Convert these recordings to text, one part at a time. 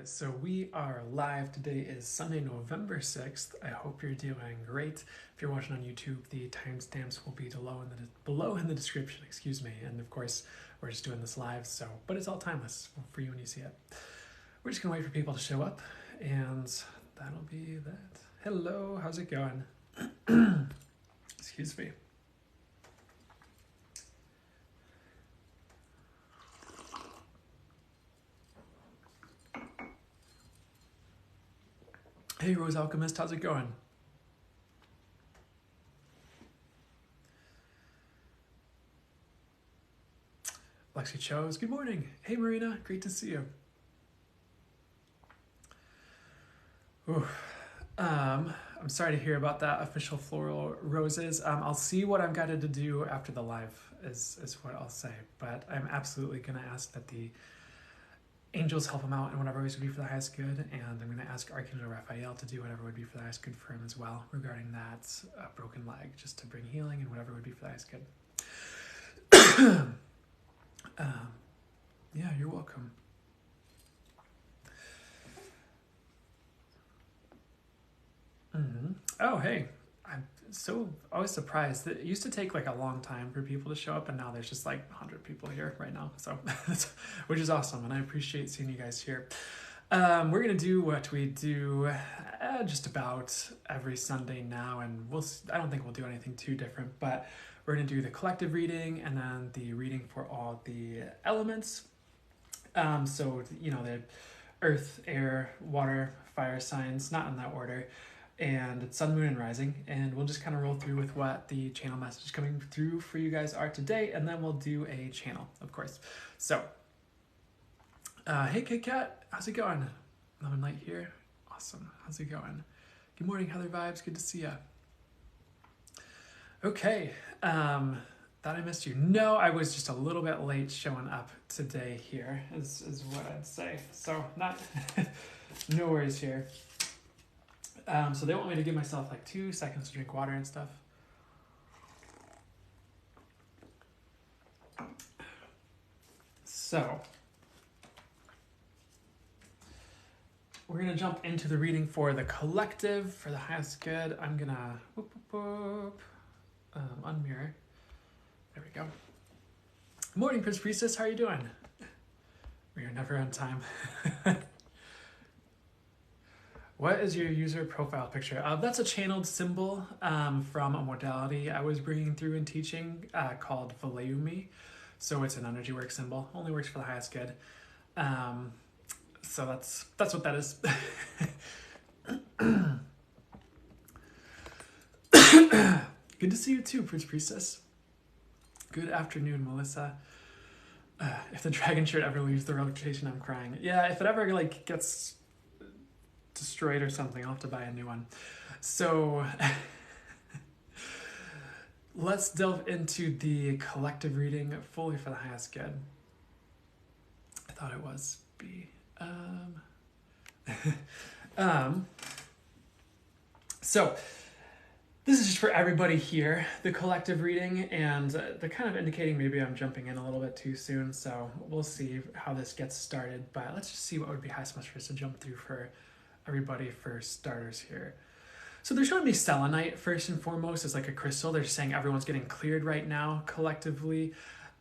so we are live. Today is Sunday, November 6th. I hope you're doing great. If you're watching on YouTube, the timestamps will be below in the description, excuse me. And of course, we're just doing this live, but it's all timeless for you when you see it. We're just gonna wait for people to show up, and that'll be that. Hello, how's it going? Excuse me. Hey, Rose Alchemist, how's it going? Lexi Chose, good morning. Hey, Marina, great to see you. Ooh. I'm sorry to hear about that official floral roses. I'll see what I've got to do after the live is what I'll say. But I'm absolutely going to ask that the angels help him out in whatever ways would be for the highest good, and I'm going to ask Archangel Raphael to do whatever would be for the highest good for him as well regarding that broken leg, just to bring healing and whatever would be for the highest good. Yeah, you're welcome. Oh, hey, I'm so always surprised that it used to take like a long time for people to show up, and now there's just like 100 people here right now, so which is awesome, and I appreciate seeing you guys here. We're gonna do what we do just about every Sunday now, and I don't think we'll do anything too different, but we're gonna do the collective reading and then the reading for all the elements. So you know, the earth, air, water, fire signs, not in that order, and it's sun, moon, and rising, and we'll just kind of roll through with what the channel message coming through for you guys are today, and then we'll do a channel, of course. So, hey Kit Kat, how's it going? Lemon Light here, awesome. How's it going? Good morning, Heather Vibes. Good to see ya. Okay, thought I missed you. No, I was just a little bit late showing up today. Here is what I'd say. So not no worries here. So they want me to give myself like 2 seconds to drink water and stuff. So we're gonna jump into the reading for the collective, for the highest good. I'm gonna unmirror. There we go. Morning, Prince Priestess. How are you doing? We are never on time. What is your user profile picture? That's a channeled symbol from a modality I was bringing through and teaching called Valeumi. So it's an energy work symbol. Only works for the highest good. So that's what that is. Good to see you too, Prince Priestess. Good afternoon, Melissa. If the dragon shirt ever leaves the rotation, I'm crying. Yeah, if it ever like gets destroyed or something, I'll have to buy a new one. So let's delve into the collective reading fully for the highest good. I thought it was B. So this is just for everybody here, the collective reading, and they're kind of indicating maybe I'm jumping in a little bit too soon, so we'll see how this gets started, but let's just see what would be highest much for us to jump through for everybody for starters here. So they're showing me selenite first and foremost as like a crystal. They're saying everyone's getting cleared right now collectively.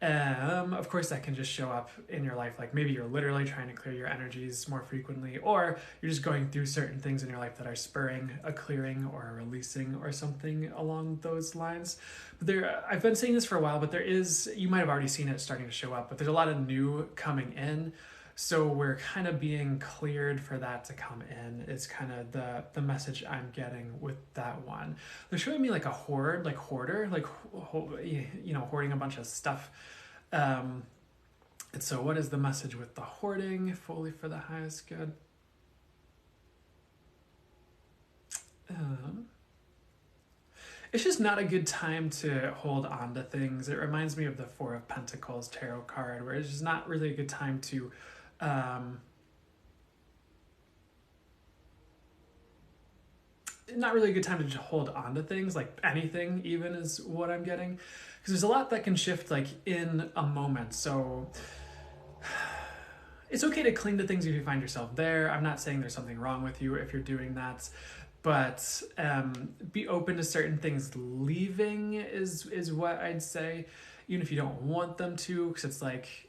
Of course that can just show up in your life, like maybe you're literally trying to clear your energies more frequently, or you're just going through certain things in your life that are spurring a clearing or a releasing or something along those lines. But I've been saying this for a while, but you might have already seen it starting to show up, but there's a lot of new coming in. So we're kind of being cleared for that to come in. It's kind of the message I'm getting with that one. They're showing me like a hoarder, like, you know, hoarding a bunch of stuff. And so what is the message with the hoarding fully for the highest good? It's just not a good time to hold on to things. It reminds me of the Four of Pentacles tarot card, where it's just not really a good time to not really a good time to just hold on to things, like anything even is what I'm getting, because there's a lot that can shift like in a moment. So it's okay to cling to things if you find yourself there. I'm not saying there's something wrong with you if you're doing that, but be open to certain things leaving is what I'd say, even if you don't want them to, because it's like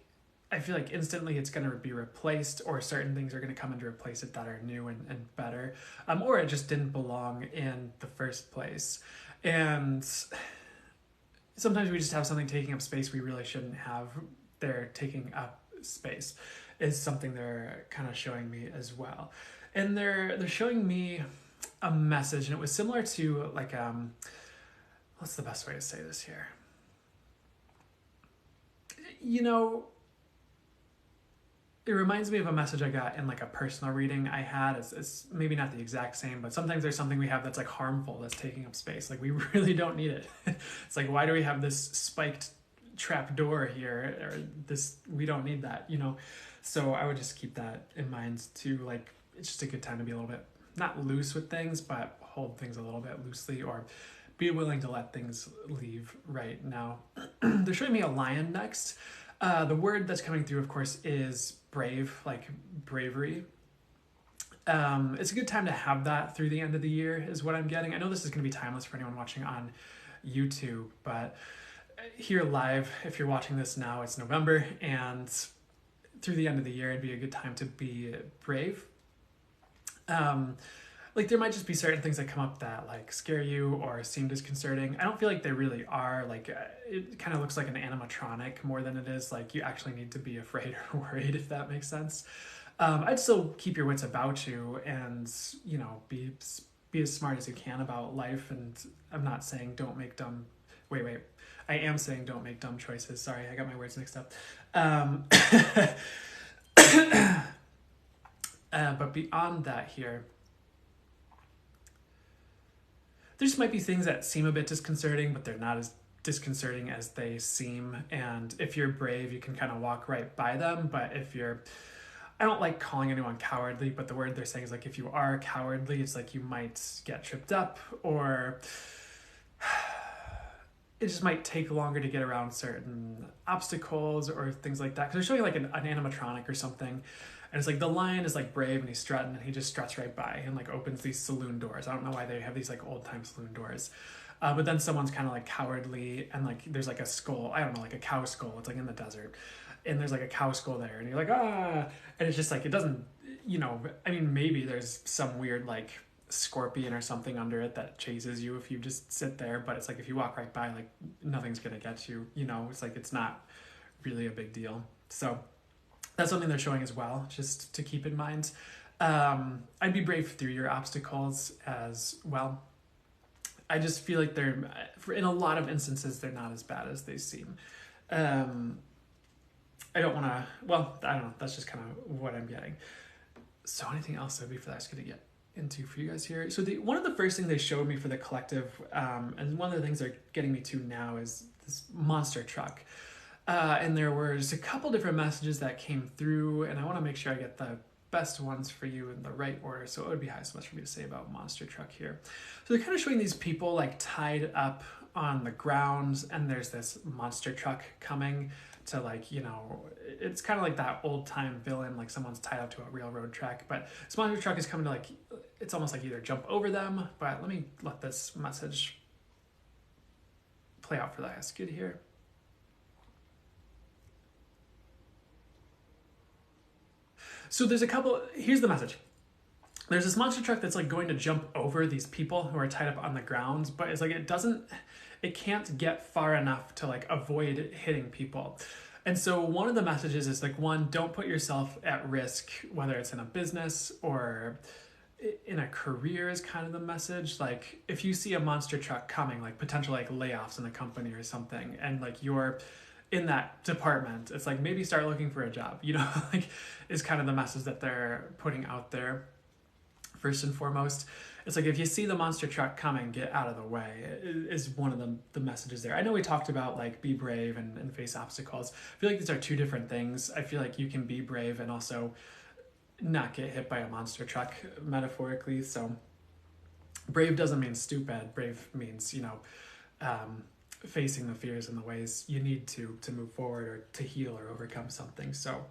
I feel like instantly it's going to be replaced, or certain things are going to come in to replace it that are new and better, or it just didn't belong in the first place. And sometimes we just have something taking up space we really shouldn't have. They're taking up space is something they're kind of showing me as well. And they're showing me a message, and it was similar to like what's the best way to say this here? You know, it reminds me of a message I got in like a personal reading I had. It's maybe not the exact same, but sometimes there's something we have that's like harmful, that's taking up space. Like we really don't need it. It's like, why do we have this spiked trap door here? Or this, we don't need that, you know? So I would just keep that in mind too. Like, it's just a good time to be a little bit, not loose with things, but hold things a little bit loosely, or be willing to let things leave right now. They're showing me a lion next. The word that's coming through, of course, is brave, like bravery. It's a good time to have that through the end of the year is what I'm getting. I know this is going to be timeless for anyone watching on YouTube, but here live, if you're watching this now, it's November, and through the end of the year, it'd be a good time to be brave. Like there might just be certain things that come up that like scare you or seem disconcerting. I don't feel like they really are. Like it kind of looks like an animatronic more than it is like you actually need to be afraid or worried, if that makes sense. I'd still keep your wits about you and, you know, be as smart as you can about life. And I'm not saying don't make dumb, wait. I am saying don't make dumb choices. Sorry, I got my words mixed up. But beyond that here, there just might be things that seem a bit disconcerting, but they're not as disconcerting as they seem. And if you're brave, you can kind of walk right by them. But if you're, I don't like calling anyone cowardly, but the word they're saying is like, if you are cowardly, it's like you might get tripped up, or it just might take longer to get around certain obstacles or things like that. Because they're showing like an animatronic or something. And it's like the lion is like brave and he's strutting and he just struts right by and like opens these saloon doors. I don't know why they have these like old time saloon doors. But then someone's kind of like cowardly and like there's like a skull. I don't know, like a cow skull. It's like in the desert. And there's like a cow skull there. And you're like, ah. And it's just like, it doesn't, you know, I mean, maybe there's some weird like scorpion or something under it that chases you if you just sit there. But it's like if you walk right by, like nothing's going to get you. You know, it's like it's not really a big deal. So that's something they're showing as well, just to keep in mind. I'd be brave through your obstacles as well. I just feel like they're, in a lot of instances, they're not as bad as they seem. I don't want to, well, I don't know. That's just kind of what I'm getting. So anything else that would be for that I was going to get into for you guys here? So one of the first things they showed me for the collective, and one of the things they're getting me to now is this monster truck. And there was a couple different messages that came through, and I want to make sure I get the best ones for you in the right order. So it would be high so much for me to say about monster truck here. So they're kind of showing these people like tied up on the ground, and there's this monster truck coming to like, you know, it's kind of like that old time villain, like someone's tied up to a railroad track, but this monster truck is coming to like, it's almost like either jump over them, but let me let this message play out for the highest good here. So there's a couple, here's the message. There's this monster truck that's like going to jump over these people who are tied up on the ground, but it's like it can't get far enough to like avoid hitting people. And so one of the messages is like, one, don't put yourself at risk, whether it's in a business or in a career is kind of the message. Like if you see a monster truck coming, like potential like layoffs in a company or something, and like you're in that department, it's like maybe start looking for a job, you know, like is kind of the message that they're putting out there. First and foremost, it's like if you see the monster truck coming, get out of the way is one of the messages there. I know we talked about like be brave and face obstacles. I feel like these are two different things. I feel like you can be brave and also not get hit by a monster truck metaphorically. So brave doesn't mean stupid. Brave means, you know, facing the fears and the ways you need to move forward or to heal or overcome something. So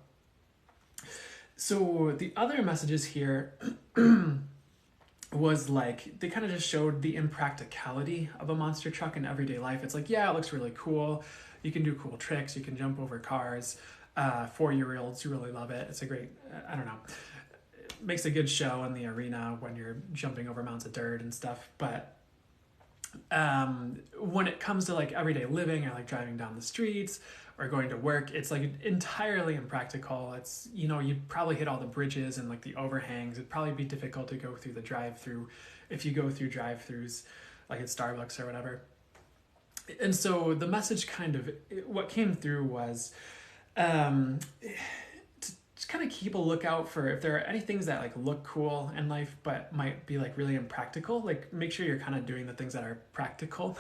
So the other messages here was like, they kind of just showed the impracticality of a monster truck in everyday life. It's like, yeah, it looks really cool. You can do cool tricks. You can jump over cars. 4-year-olds really love it. It's a great, I don't know, it makes a good show in the arena when you're jumping over mounds of dirt and stuff. But when it comes to like everyday living or like driving down the streets or going to work, it's like entirely impractical. It's, you know, you'd probably hit all the bridges and like the overhangs. It'd probably be difficult to go through the drive-through if you go through drive-throughs like at Starbucks or whatever. And so the message kind of, what came through was to just kind of keep a lookout for if there are any things that like look cool in life but might be like really impractical. Like make sure you're kind of doing the things that are practical.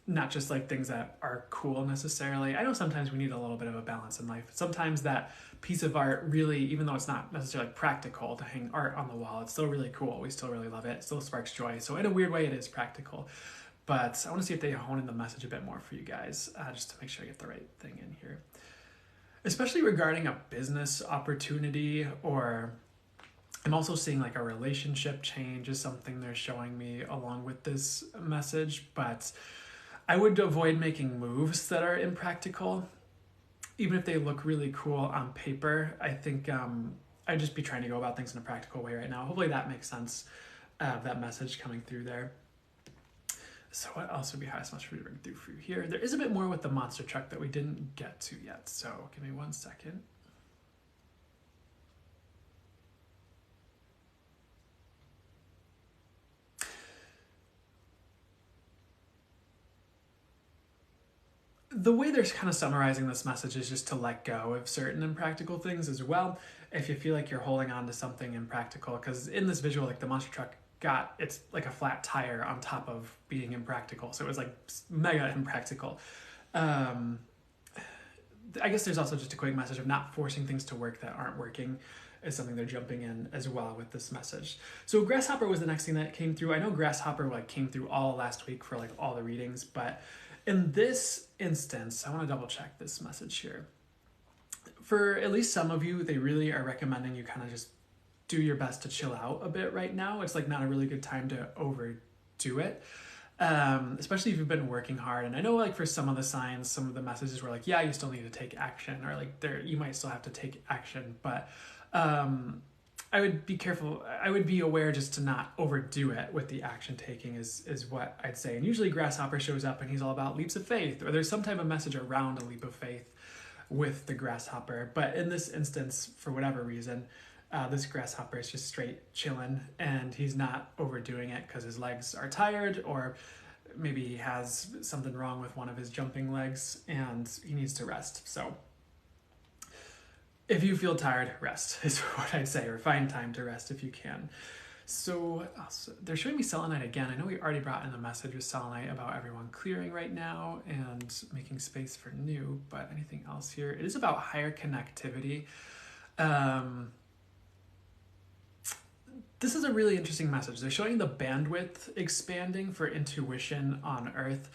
Not just like things that are cool necessarily. I know sometimes we need a little bit of a balance in life. Sometimes that piece of art really, even though it's not necessarily practical to hang art on the wall, it's still really cool. We still really love it. It still sparks joy. So in a weird way, it is practical. But I want to see if they hone in the message a bit more for you guys, just to make sure I get the right thing in here. Especially regarding a business opportunity, or I'm also seeing like a relationship change is something they're showing me along with this message. But I would avoid making moves that are impractical, even if they look really cool on paper. I think I'd just be trying to go about things in a practical way right now. Hopefully that makes sense, that message coming through there. So what else would be highest message we bring through for you here? There is a bit more with the monster truck that we didn't get to yet. So give me 1 second. The way they're kind of summarizing this message is just to let go of certain impractical things as well. If you feel like you're holding on to something impractical, because in this visual, like the monster truck it's like a flat tire on top of being impractical. So it was like mega impractical. I guess there's also just a quick message of not forcing things to work that aren't working is something they're jumping in as well with this message. So grasshopper was the next thing that came through. I know grasshopper like came through all last week for like all the readings, but in this instance, I want to double check this message here. For at least some of you, they really are recommending you kind of just do your best to chill out a bit right now. It's like not a really good time to overdo it, especially if you've been working hard. And I know like for some of the signs, some of the messages were like, yeah, you still need to take action, or like you might still have to take action, but I would be careful. I would be aware just to not overdo it with the action taking is what I'd say. And usually grasshopper shows up and he's all about leaps of faith, or there's some type of message around a leap of faith with the grasshopper. But in this instance, for whatever reason, this grasshopper is just straight chilling, and he's not overdoing it because his legs are tired, or maybe he has something wrong with one of his jumping legs and he needs to rest. So if you feel tired, rest is what I'd say, or find time to rest if you can. So they're showing me selenite again. I know we already brought in the message with selenite about everyone clearing right now and making space for new, but anything else here? It is about higher connectivity. This is a really interesting message. They're showing the bandwidth expanding for intuition on Earth.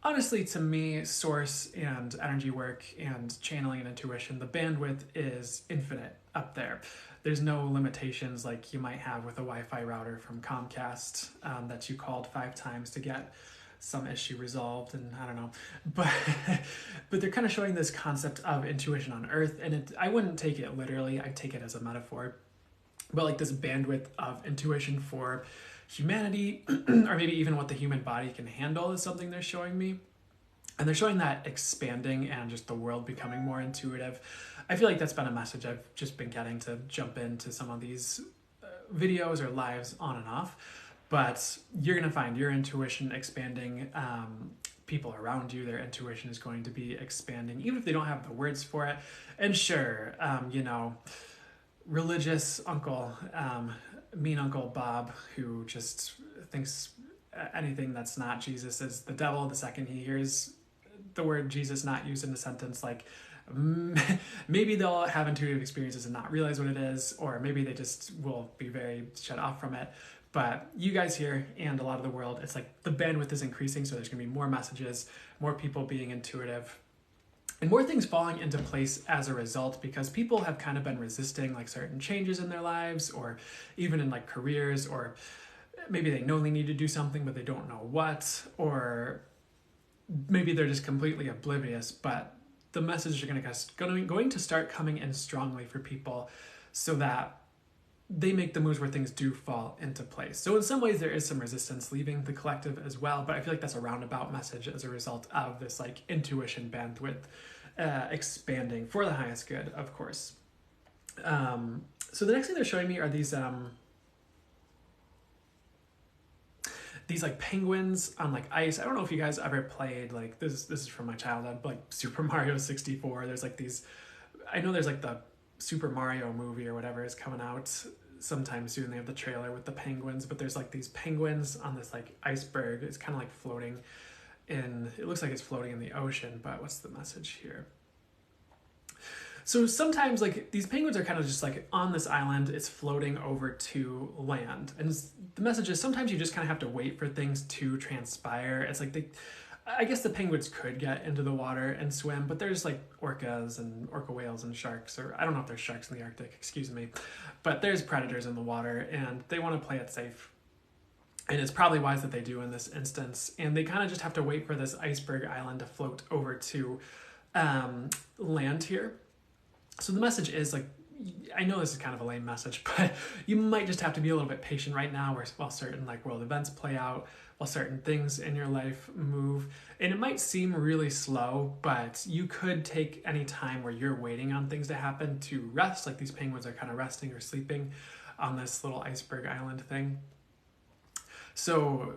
Honestly, to me, source and energy work and channeling and intuition, the bandwidth is infinite up there. There's no limitations like you might have with a Wi-Fi router from Comcast that you called 5 times to get some issue resolved, and I don't know. But they're kind of showing this concept of intuition on Earth, and I wouldn't take it literally. I'd take it as a metaphor. But like this bandwidth of intuition for humanity, or maybe even what the human body can handle, is something they're showing me. And they're showing that expanding and just the world becoming more intuitive. I feel like that's been a message I've just been getting to jump into some of these videos or lives on and off. But you're going to find your intuition expanding. People around you, their intuition is going to be expanding, even if they don't have the words for it. And sure, religious uncle, mean Uncle Bob, who just thinks anything that's not Jesus is the devil the second he hears the word Jesus not used in a sentence. Like maybe they'll have intuitive experiences and not realize what it is, or maybe they just will be very shut off from it. But you guys here and a lot of the world, it's like the bandwidth is increasing, so there's going to be more messages, more people being intuitive. and more things falling into place as a result, because people have kind of been resisting like certain changes in their lives, or even in like careers, or maybe they know they need to do something but they don't know what, or maybe they're just completely oblivious. But the messages are going to start coming in strongly for people, so that they make the moves where things do fall into place. So in some ways there is some resistance leaving the collective as well, but I feel like that's a roundabout message as a result of this like intuition bandwidth expanding for the highest good, of course. So the next thing they're showing me are these like penguins on like ice. I don't know if you guys ever played like this is from my childhood, like Super Mario 64. There's like these, I know there's like the Super Mario movie or whatever is coming out sometime soon. They have the trailer with the penguins, but there's like these penguins on this like iceberg. It's kind of like floating in, it looks like it's floating in the ocean, but what's the message here? So sometimes like these penguins are kind of just like on this island, it's floating over to land. And the message is sometimes you just kind of have to wait for things to transpire. It's like I guess the penguins could get into the water and swim, but there's like orcas and orca whales and sharks, or I don't know if there's sharks in the Arctic, excuse me, but there's predators in the water and they want to play it safe. And it's probably wise that they do in this instance. And they kind of just have to wait for this iceberg island to float over to land here. So the message is like, I know this is kind of a lame message, but you might just have to be a little bit patient right now while certain like world events play out, while certain things in your life move. And it might seem really slow, but you could take any time where you're waiting on things to happen to rest. Like these penguins are kind of resting or sleeping on this little iceberg island thing. So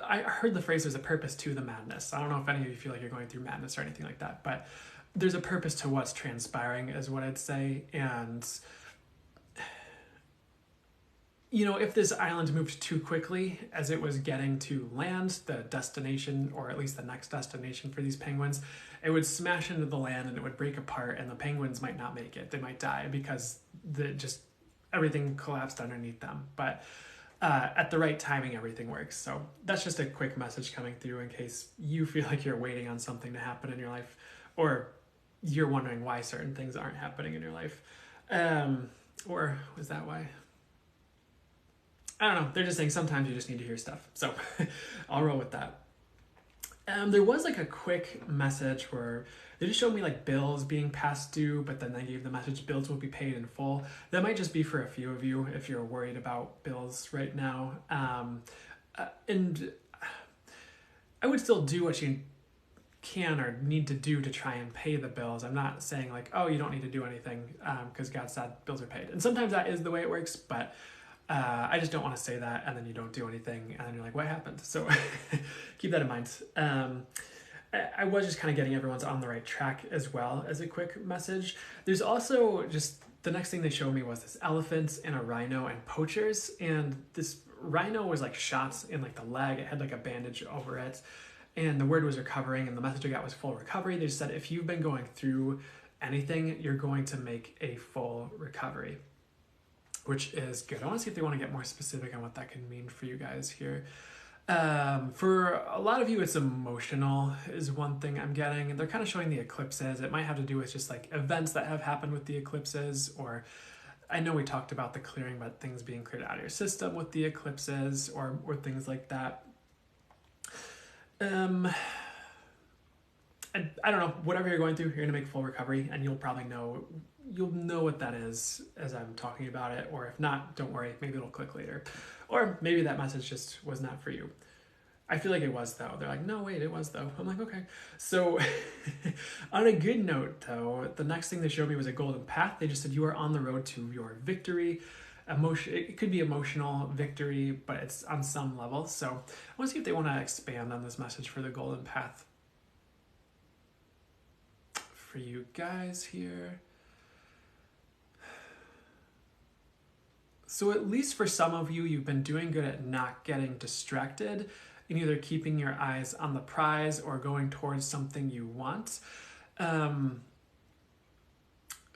I heard the phrase, there's a purpose to the madness. I don't know if any of you feel like you're going through madness or anything like that, but there's a purpose to what's transpiring is what I'd say. And, you know, if this island moved too quickly as it was getting to land, the destination, or at least the next destination for these penguins, it would smash into the land and it would break apart and the penguins might not make it. They might die because everything collapsed underneath them. But at the right timing, everything works. So that's just a quick message coming through in case you feel like you're waiting on something to happen in your life, or you're wondering why certain things aren't happening in your life. Or was that why? I don't know. They're just saying sometimes you just need to hear stuff. So I'll roll with that. There was like a quick message where they just showed me like bills being past due, but then they gave the message bills will be paid in full. That might just be for a few of you if you're worried about bills right now. And I would still do what you can or need to do to try and pay the bills. I'm not saying like, oh, you don't need to do anything because God said bills are paid. And sometimes that is the way it works, but I just don't want to say that and then you don't do anything and then you're like, what happened? So keep that in mind. I was just kind of getting everyone's on the right track as well as a quick message. There's also just the next thing they showed me was this elephant and a rhino and poachers. And this rhino was like shot in like the leg. It had like a bandage over it. And the word was recovering, and the message I got was full recovery. They just said, if you've been going through anything, you're going to make a full recovery, which is good. I want to see if they want to get more specific on what that can mean for you guys here. For a lot of you, it's emotional is one thing I'm getting. And they're kind of showing the eclipses. It might have to do with just like events that have happened with the eclipses, or I know we talked about the clearing, but things being cleared out of your system with the eclipses or things like that. I don't know, whatever you're going through, you're going to make full recovery, and you'll know what that is as I'm talking about it. Or if not, don't worry, maybe it'll click later. Or maybe that message just was not for you. I feel like it was though. They're like, no, wait, it was though. I'm like, okay. So on a good note though, the next thing they showed me was a golden path. They just said you are on the road to your victory. It could be emotional victory, but it's on some level. So I want to see if they want to expand on this message for the golden path for you guys here. So at least for some of you, you've been doing good at not getting distracted and either keeping your eyes on the prize or going towards something you want.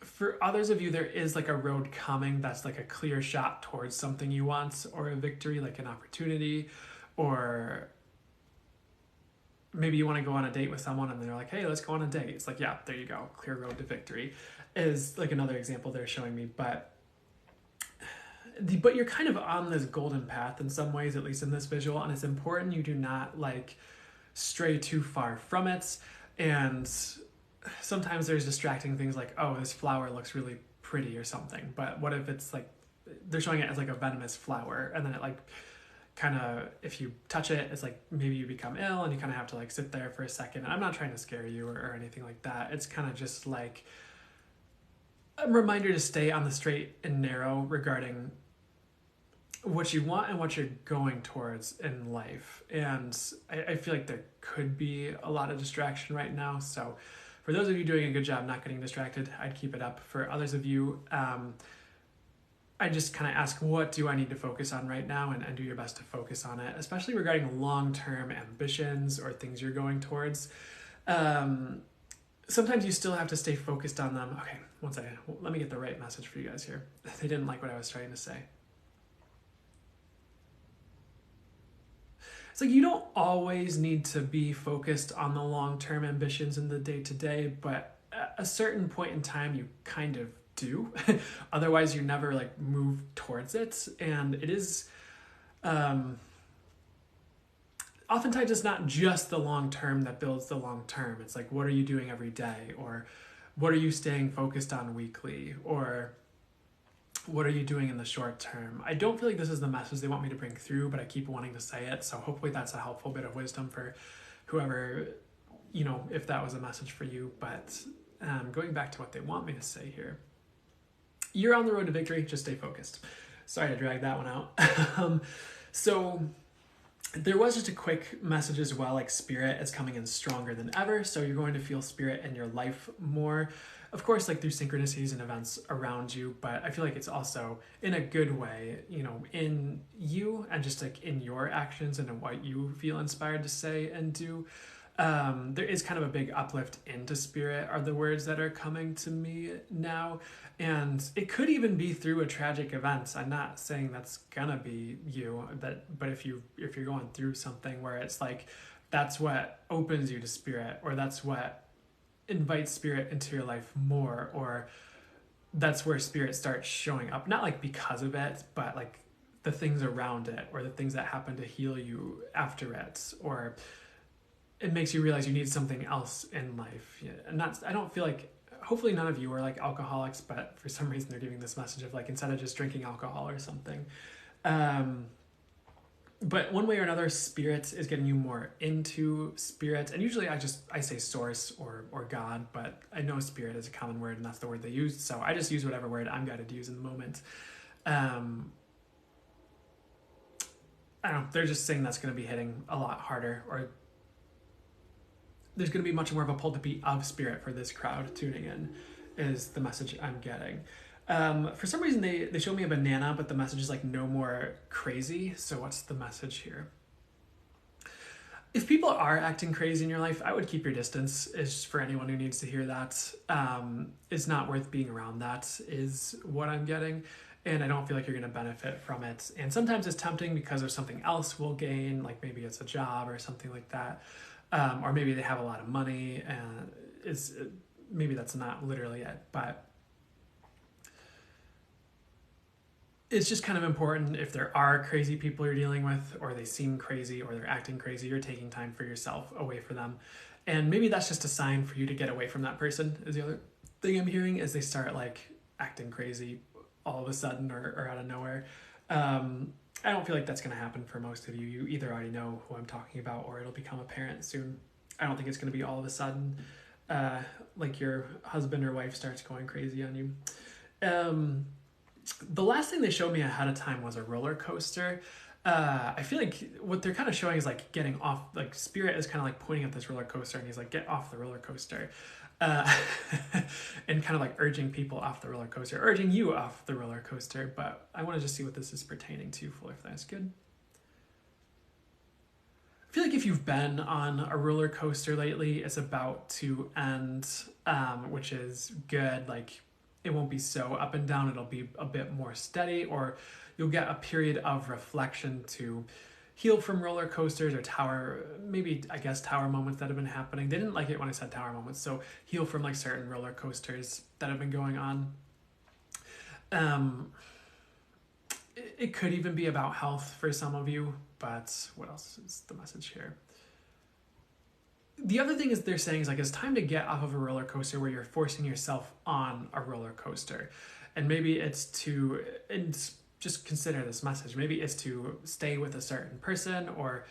For others of you, there is like a road coming that's like a clear shot towards something you want, or a victory, like an opportunity, or maybe you want to go on a date with someone and they're like, hey, let's go on a date. It's like, yeah, there you go. Clear road to victory is like another example they're showing me. But you're kind of on this golden path in some ways, at least in this visual. And it's important you do not like stray too far from it. And sometimes there's distracting things like, oh, this flower looks really pretty or something. But what if it's like, they're showing it as like a venomous flower, and then it like kind of, if you touch it, it's like maybe you become ill and you kind of have to like sit there for a second. I'm not trying to scare you or anything like that. It's kind of just like a reminder to stay on the straight and narrow regarding what you want and what you're going towards in life. And I feel like there could be a lot of distraction right now. So for those of you doing a good job not getting distracted, I'd keep it up. For others of you, I just kind of ask, what do I need to focus on right now? And do your best to focus on it, especially regarding long-term ambitions or things you're going towards. Sometimes you still have to stay focused on them. Okay, one second. Let me get the right message for you guys here. They didn't like what I was trying to say. It's like you don't always need to be focused on the long-term ambitions in the day-to-day, but at a certain point in time, you kind of do. Otherwise, you never like move towards it. And it is oftentimes it's not just the long term that builds the long term. It's like, what are you doing every day? Or what are you staying focused on weekly? Or what are you doing in the short term? I don't feel like this is the message they want me to bring through, but I keep wanting to say it. So hopefully that's a helpful bit of wisdom for whoever, you know, if that was a message for you. But going back to what they want me to say here. You're on the road to victory, just stay focused. Sorry to drag that one out. So there was just a quick message as well, like spirit is coming in stronger than ever. So you're going to feel spirit in your life more. Of course, like through synchronicities and events around you, but I feel like it's also in a good way, you know, in you and just like in your actions and in what you feel inspired to say and do. There is kind of a big uplift into spirit are the words that are coming to me now. And it could even be through a tragic event. I'm not saying that's gonna be you, but if you're going through something where it's like, that's what opens you to spirit, or that's what invites spirit into your life more, or that's where spirit starts showing up. Not like because of it, but like the things around it, or the things that happen to heal you after it, or it makes you realize you need something else in life. And I don't feel like, hopefully none of you are like alcoholics, but for some reason they're giving this message of like, instead of just drinking alcohol or something. But one way or another, spirit is getting you more into spirit. And usually I say source or God, but I know spirit is a common word and that's the word they used. So I just use whatever word I'm guided to use in the moment. I don't know, they're just saying that's going to be hitting a lot harder, or there's going to be much more of a pull to be of spirit for this crowd tuning in, is the message I'm getting. For some reason, they show me a banana, but the message is like, no more crazy. So what's the message here? If people are acting crazy in your life, I would keep your distance. Is for anyone who needs to hear that. It's not worth being around. That is what I'm getting. And I don't feel like you're going to benefit from it. And sometimes it's tempting because there's something else we'll gain, like maybe it's a job or something like that. Or maybe they have a lot of money, and maybe that's not literally it, but it's just kind of important if there are crazy people you're dealing with, or they seem crazy, or they're acting crazy, you're taking time for yourself away from them. And maybe that's just a sign for you to get away from that person, is the other thing I'm hearing, is they start like acting crazy all of a sudden or out of nowhere. I don't feel like that's going to happen for most of you. You either already know who I'm talking about, or it'll become apparent soon. I don't think it's going to be all of a sudden, like your husband or wife starts going crazy on you. The last thing they showed me ahead of time was a roller coaster. I feel like what they're kind of showing is like getting off, like spirit is kind of like pointing at this roller coaster, and he's like, get off the roller coaster. And kind of like urging people off the roller coaster, urging you off the roller coaster. But I want to just see what this is pertaining to, if that's good. I feel like if you've been on a roller coaster lately, it's about to end, which is good. Like it won't be so up and down. It'll be a bit more steady, or you'll get a period of reflection to heal from roller coasters or tower, maybe I guess tower moments that have been happening. They didn't like it when I said tower moments, so heal from like certain roller coasters that have been going on. It could even be about health for some of you, but what else is the message here? The other thing is they're saying is like it's time to get off of a roller coaster where you're forcing yourself on a roller coaster. And maybe it's to, and just consider this message, maybe it's to stay with a certain person, or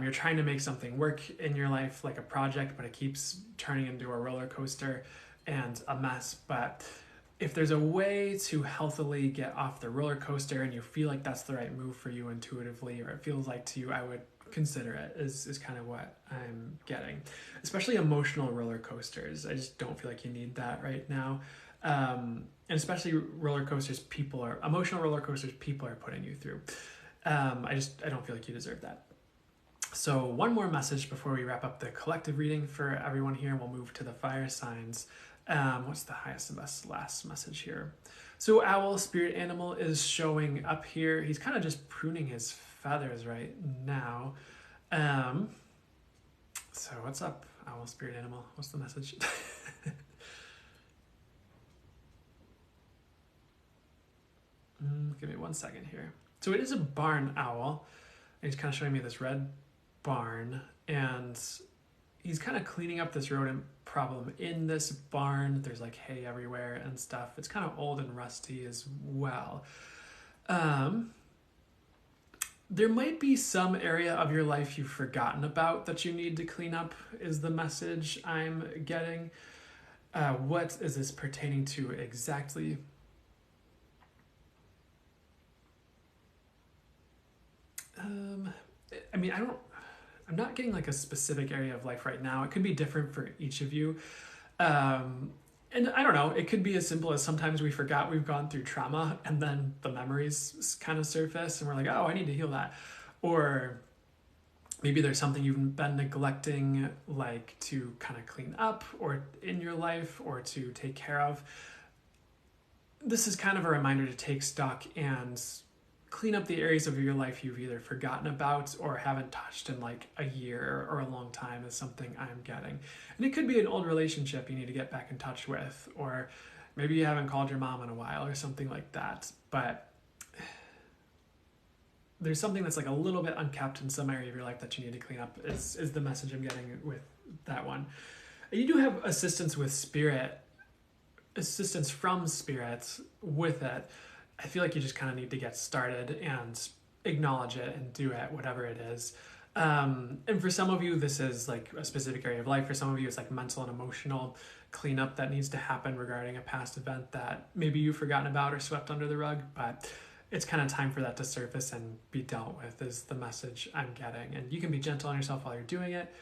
you're trying to make something work in your life, like a project, but it keeps turning into a roller coaster and a mess. But if there's a way to healthily get off the roller coaster and you feel like that's the right move for you intuitively, or it feels like to you, I would consider it, is kind of what I'm getting. Especially emotional roller coasters. I just don't feel like you need that right now. And especially roller coasters emotional roller coasters people are putting you through. I don't feel like you deserve that. So one more message before we wrap up the collective reading for everyone here, and we'll move to the fire signs. What's the highest and best last message here? So owl, spirit animal, is showing up here. He's kind of just pruning his feathers right now. So what's up, owl, spirit animal? What's the message? Give me 1 second here. So it is a barn owl. And he's kind of showing me this red barn, and he's kind of cleaning up this rodent problem in this barn. There's like hay everywhere and stuff. It's kind of old and rusty as well. There might be some area of your life you've forgotten about that you need to clean up, is the message I'm getting. What is this pertaining to exactly? I mean, I'm not getting like a specific area of life right now. It could be different for each of you. And I don't know, it could be as simple as sometimes we forgot we've gone through trauma and then the memories kind of surface and we're like, oh, I need to heal that. Or maybe there's something you've been neglecting, like to kind of clean up or in your life or to take care of. This is kind of a reminder to take stock and clean up the areas of your life you've either forgotten about or haven't touched in like a year or a long time, is something I'm getting. And it could be an old relationship you need to get back in touch with, or maybe you haven't called your mom in a while or something like that. But there's something that's like a little bit unkept in some area of your life that you need to clean up, is the message I'm getting with that one. And you do have assistance from spirit with it. I feel like you just kind of need to get started and acknowledge it and do it, whatever it is. And for some of you, this is like a specific area of life. For some of you, it's like mental and emotional cleanup that needs to happen regarding a past event that maybe you've forgotten about or swept under the rug, but it's kind of time for that to surface and be dealt with, is the message I'm getting. And you can be gentle on yourself while you're doing it.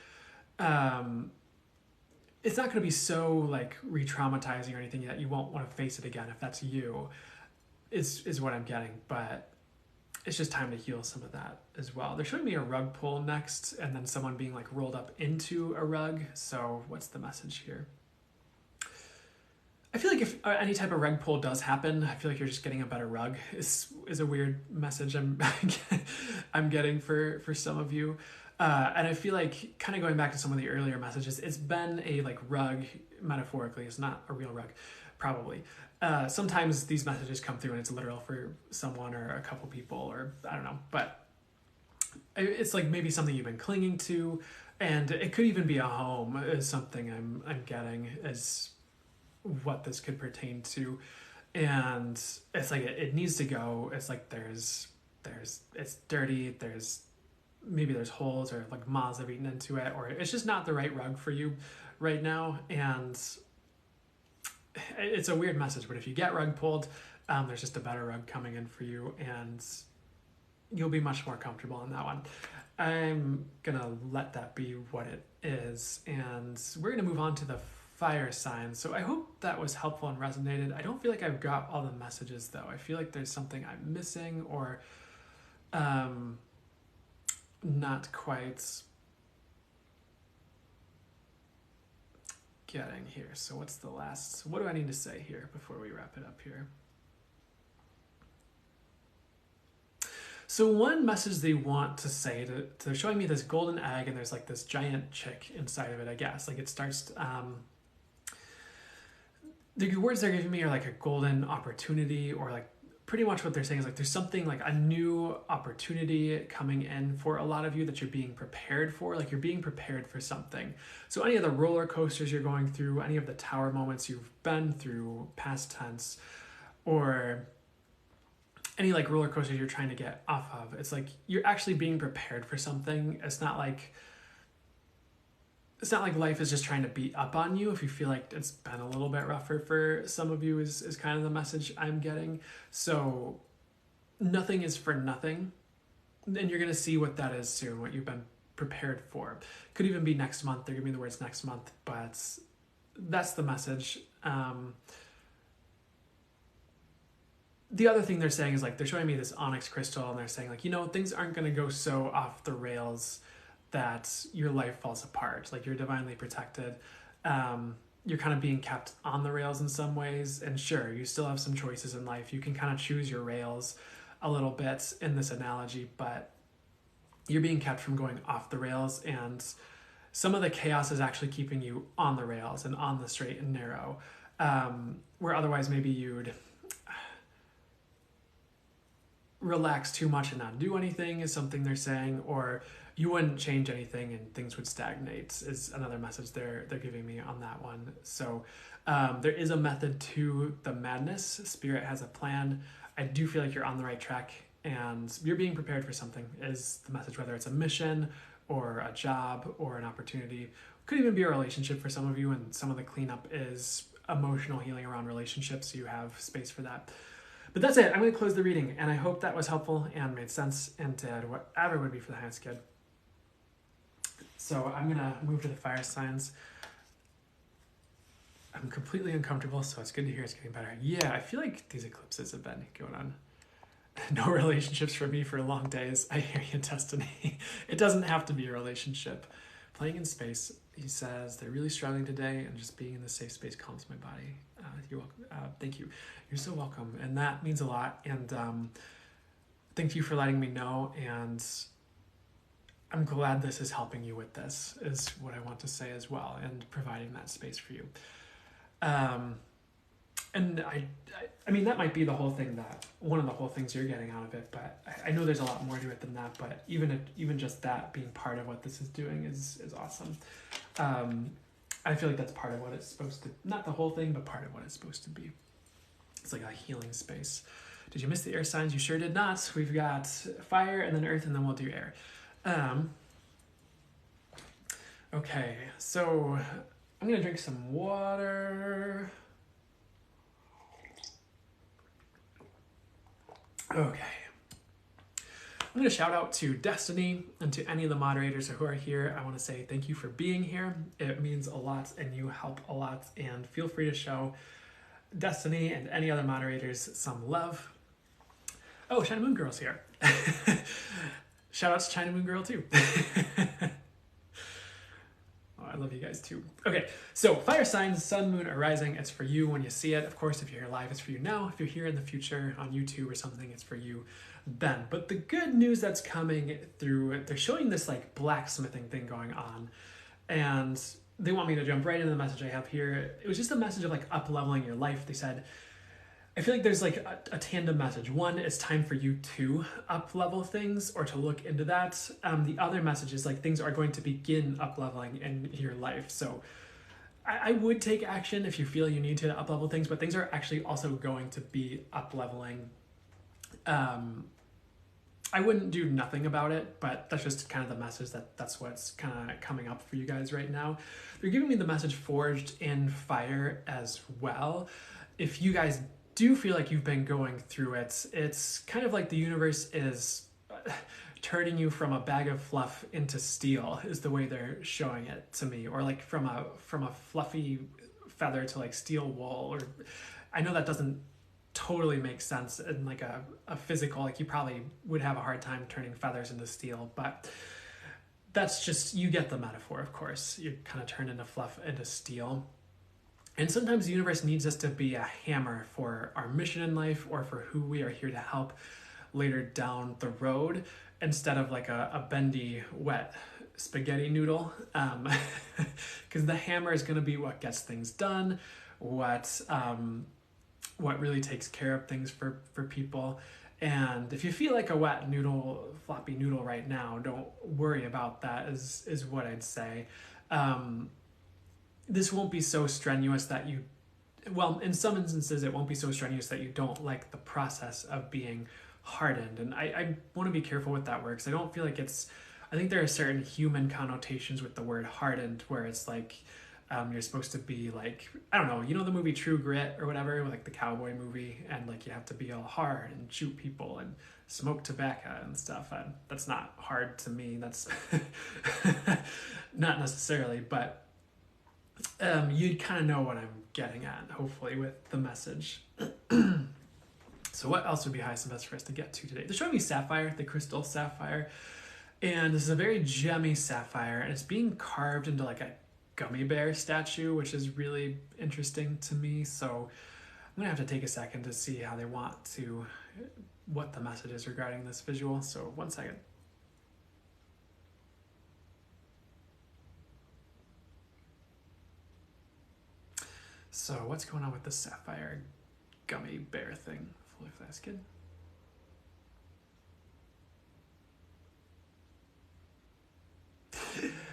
It's not going to be so like re-traumatizing or anything that you won't want to face it again if that's you. Is what I'm getting, but it's just time to heal some of that as well. They're showing me a rug pull next, and then someone being like rolled up into a rug. So what's the message here? I feel like if any type of rug pull does happen, I feel like you're just getting a better rug. Is a weird message I'm getting for some of you. And I feel like kind of going back to some of the earlier messages, it's been a like rug metaphorically. It's not a real rug, probably. Sometimes these messages come through and it's literal for someone or a couple people, or I don't know, but it's like maybe something you've been clinging to, and it could even be a home is something I'm getting as what this could pertain to. And it's like it needs to go. It's like it's dirty, maybe there's holes or like moths have eaten into it, or it's just not the right rug for you right now. And it's a weird message, but if you get rug pulled, there's just a better rug coming in for you, and you'll be much more comfortable in that one. I'm gonna let that be what it is, and we're gonna move on to the fire signs. So I hope that was helpful and resonated. I don't feel like I've got all the messages though. I feel like there's something I'm missing, or not quite getting here. So what do I need to say here before we wrap it up here? So So one message they want to say, they're showing me this golden egg and there's like this giant chick inside of it, I guess. Like it starts, the words they're giving me are like a golden opportunity, or like pretty much what they're saying is like there's something like a new opportunity coming in for a lot of you that you're being prepared for. Like you're being prepared for something. So any of the roller coasters you're going through, any of the tower moments you've been through, past tense, or any like roller coasters you're trying to get off of, it's like you're actually being prepared for something. It's not like life is just trying to beat up on you. If you feel like it's been a little bit rougher for some of you is kind of the message I'm getting. So nothing is for nothing. And you're going to see what that is soon, what you've been prepared for. Could even be next month. They're giving me the words next month, but that's the message. The other thing they're saying is like, they're showing me this onyx crystal and they're saying like, things aren't going to go so off the rails that your life falls apart. Like you're divinely protected. You're kind of being kept on the rails in some ways. And sure, you still have some choices in life. You can kind of choose your rails a little bit in this analogy, but you're being kept from going off the rails. And some of the chaos is actually keeping you on the rails and on the straight and narrow, where otherwise maybe you'd relax too much and not do anything is something they're saying, or you wouldn't change anything and things would stagnate is another message they're giving me on that one. So there is a method to the madness. Spirit has a plan. I do feel like you're on the right track and you're being prepared for something is the message, whether it's a mission or a job or an opportunity. Could even be a relationship for some of you, and some of the cleanup is emotional healing around relationships, so you have space for that. But that's it. I'm going to close the reading, and I hope that was helpful and made sense and did whatever would be for the highest good. So I'm going to move to the fire signs. I'm completely uncomfortable, so it's good to hear it's getting better. Yeah, I feel like these eclipses have been going on. No relationships for me for long days. I hear you, Destiny. It doesn't have to be a relationship. Playing in space, he says, they're really struggling today, and just being in this safe space calms my body. You're welcome. Thank you. You're so welcome. And that means a lot. And thank you for letting me know. And I'm glad this is helping you with this, is what I want to say as well, and providing that space for you. And I mean, that might be the whole thing, that one of the whole things you're getting out of it, but I know there's a lot more to it than that, but even just that being part of what this is doing is awesome. I feel like that's part of what it's supposed to, not the whole thing, but part of what it's supposed to be. It's like a healing space. Did you miss the air signs? You sure did not. We've got fire and then earth, and then we'll do air. Okay, so I'm gonna drink some water. Okay. I'm going to shout out to Destiny and to any of the moderators who are here. I want to say thank you for being here. It means a lot and you help a lot, and feel free to show Destiny and any other moderators some love. Oh, China Moon Girl's here. Shout out to China Moon Girl too. I love you guys too. Okay, so fire signs, sun, moon, or rising, it's for you when you see it. Of course, if you're here live, it's for you now. If you're here in the future on YouTube or something, it's for you then. But the good news that's coming through, they're showing this like blacksmithing thing going on, and they want me to jump right into the message I have here. It was just a message of like up-leveling your life. They said, I feel like there's like a tandem message. One, it's time for you to up-level things or to look into that. The other message is like things are going to begin up-leveling in your life. So I would take action if you feel you need to up-level things, but things are actually also going to be up-leveling. I wouldn't do nothing about it, but that's just kind of the message that's what's kind of coming up for you guys right now. They're giving me the message forged in fire as well. If you guys do feel like you've been going through it, it's kind of like the universe is turning you from a bag of fluff into steel is the way they're showing it to me, or like from a fluffy feather to like steel wool. Or I know that doesn't totally make sense in like a physical, like you probably would have a hard time turning feathers into steel, but that's just, you get the metaphor, of course. You kind of turn into fluff into steel. And sometimes the universe needs us to be a hammer for our mission in life or for who we are here to help. later down the road instead of like a bendy, wet spaghetti noodle. Because the hammer is going to be what gets things done, what really takes care of things for people. And if you feel like a wet noodle, floppy noodle right now, don't worry about that, is what I'd say. This won't be so strenuous that you, well, in some instances, it won't be so strenuous that you don't like the process of being hardened. And I want to be careful with that word, because I don't feel like I think there are certain human connotations with the word hardened where it's like, you're supposed to be like, I don't know, you know the movie True Grit or whatever, like the cowboy movie, and like you have to be all hard and shoot people and smoke tobacco and stuff. And that's not hard to me. That's not necessarily, but you'd kind of know what I'm getting at, hopefully, with the message. So what else would be highest and best for us to get to today? They're showing me sapphire, the crystal sapphire. And this is a very gemmy sapphire, and it's being carved into like a gummy bear statue, which is really interesting to me. So I'm gonna have to take a second to see how they want to, what the message is regarding this visual. So 1 second. So what's going on with the sapphire gummy bear thing? Fully flask kid.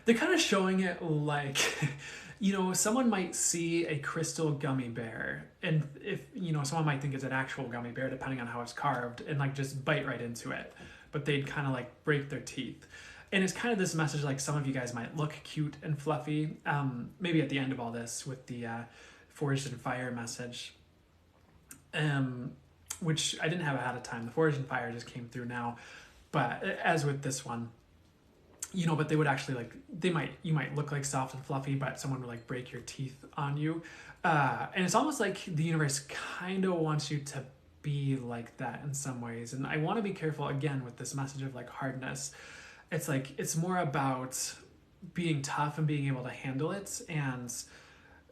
They're kind of showing it like, you know, someone might see a crystal gummy bear, and if, you know, someone might think it's an actual gummy bear depending on how it's carved, and like just bite right into it, but they'd kind of like break their teeth. And it's kind of this message like some of you guys might look cute and fluffy, maybe at the end of all this with the Forged in Fire message, which I didn't have ahead of time. The Forged in Fire just came through now, but as with this one, you know, but they would actually like, you might look like soft and fluffy, but someone would like break your teeth on you. And it's almost like the universe kind of wants you to be like that in some ways. And I want to be careful again with this message of like hardness. It's like, it's more about being tough and being able to handle it, and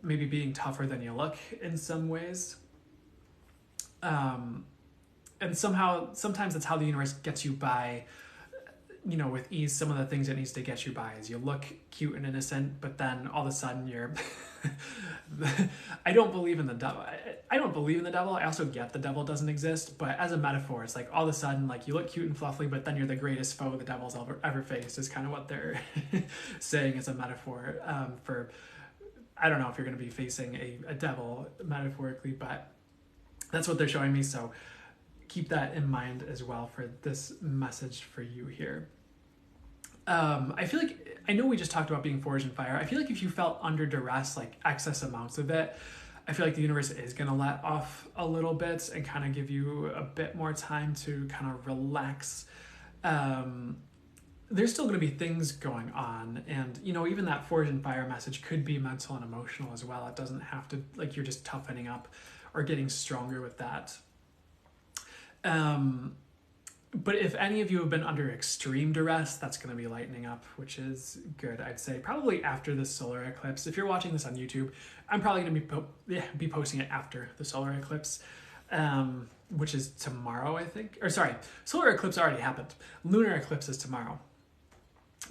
maybe being tougher than you look in some ways. And sometimes that's how the universe gets you by, you know, with ease. Some of the things it needs to get you by is you look cute and innocent, but then all of a sudden you're I don't believe in the devil. I don't believe in the devil. I also get the devil doesn't exist, but as a metaphor, it's like all of a sudden, like you look cute and fluffy, but then you're the greatest foe the devil's ever faced, is kind of what they're saying as a metaphor for, I don't know if you're going to be facing a devil metaphorically, but that's what they're showing me. So keep that in mind as well for this message for you here. I feel like, I know we just talked about being forged in fire. I feel like if you felt under duress, like excess amounts of it, I feel like the universe is going to let off a little bit and kind of give you a bit more time to kind of relax. There's still going to be things going on. And, you know, even that forged in fire message could be mental and emotional as well. It doesn't have to, like, you're just toughening up or getting stronger with that. But if any of you have been under extreme duress, that's going to be lightening up, which is good, I'd say. Probably after the solar eclipse. If you're watching this on YouTube, I'm probably going to be posting it after the solar eclipse, which is tomorrow, I think. Or sorry, solar eclipse already happened. Lunar eclipse is tomorrow.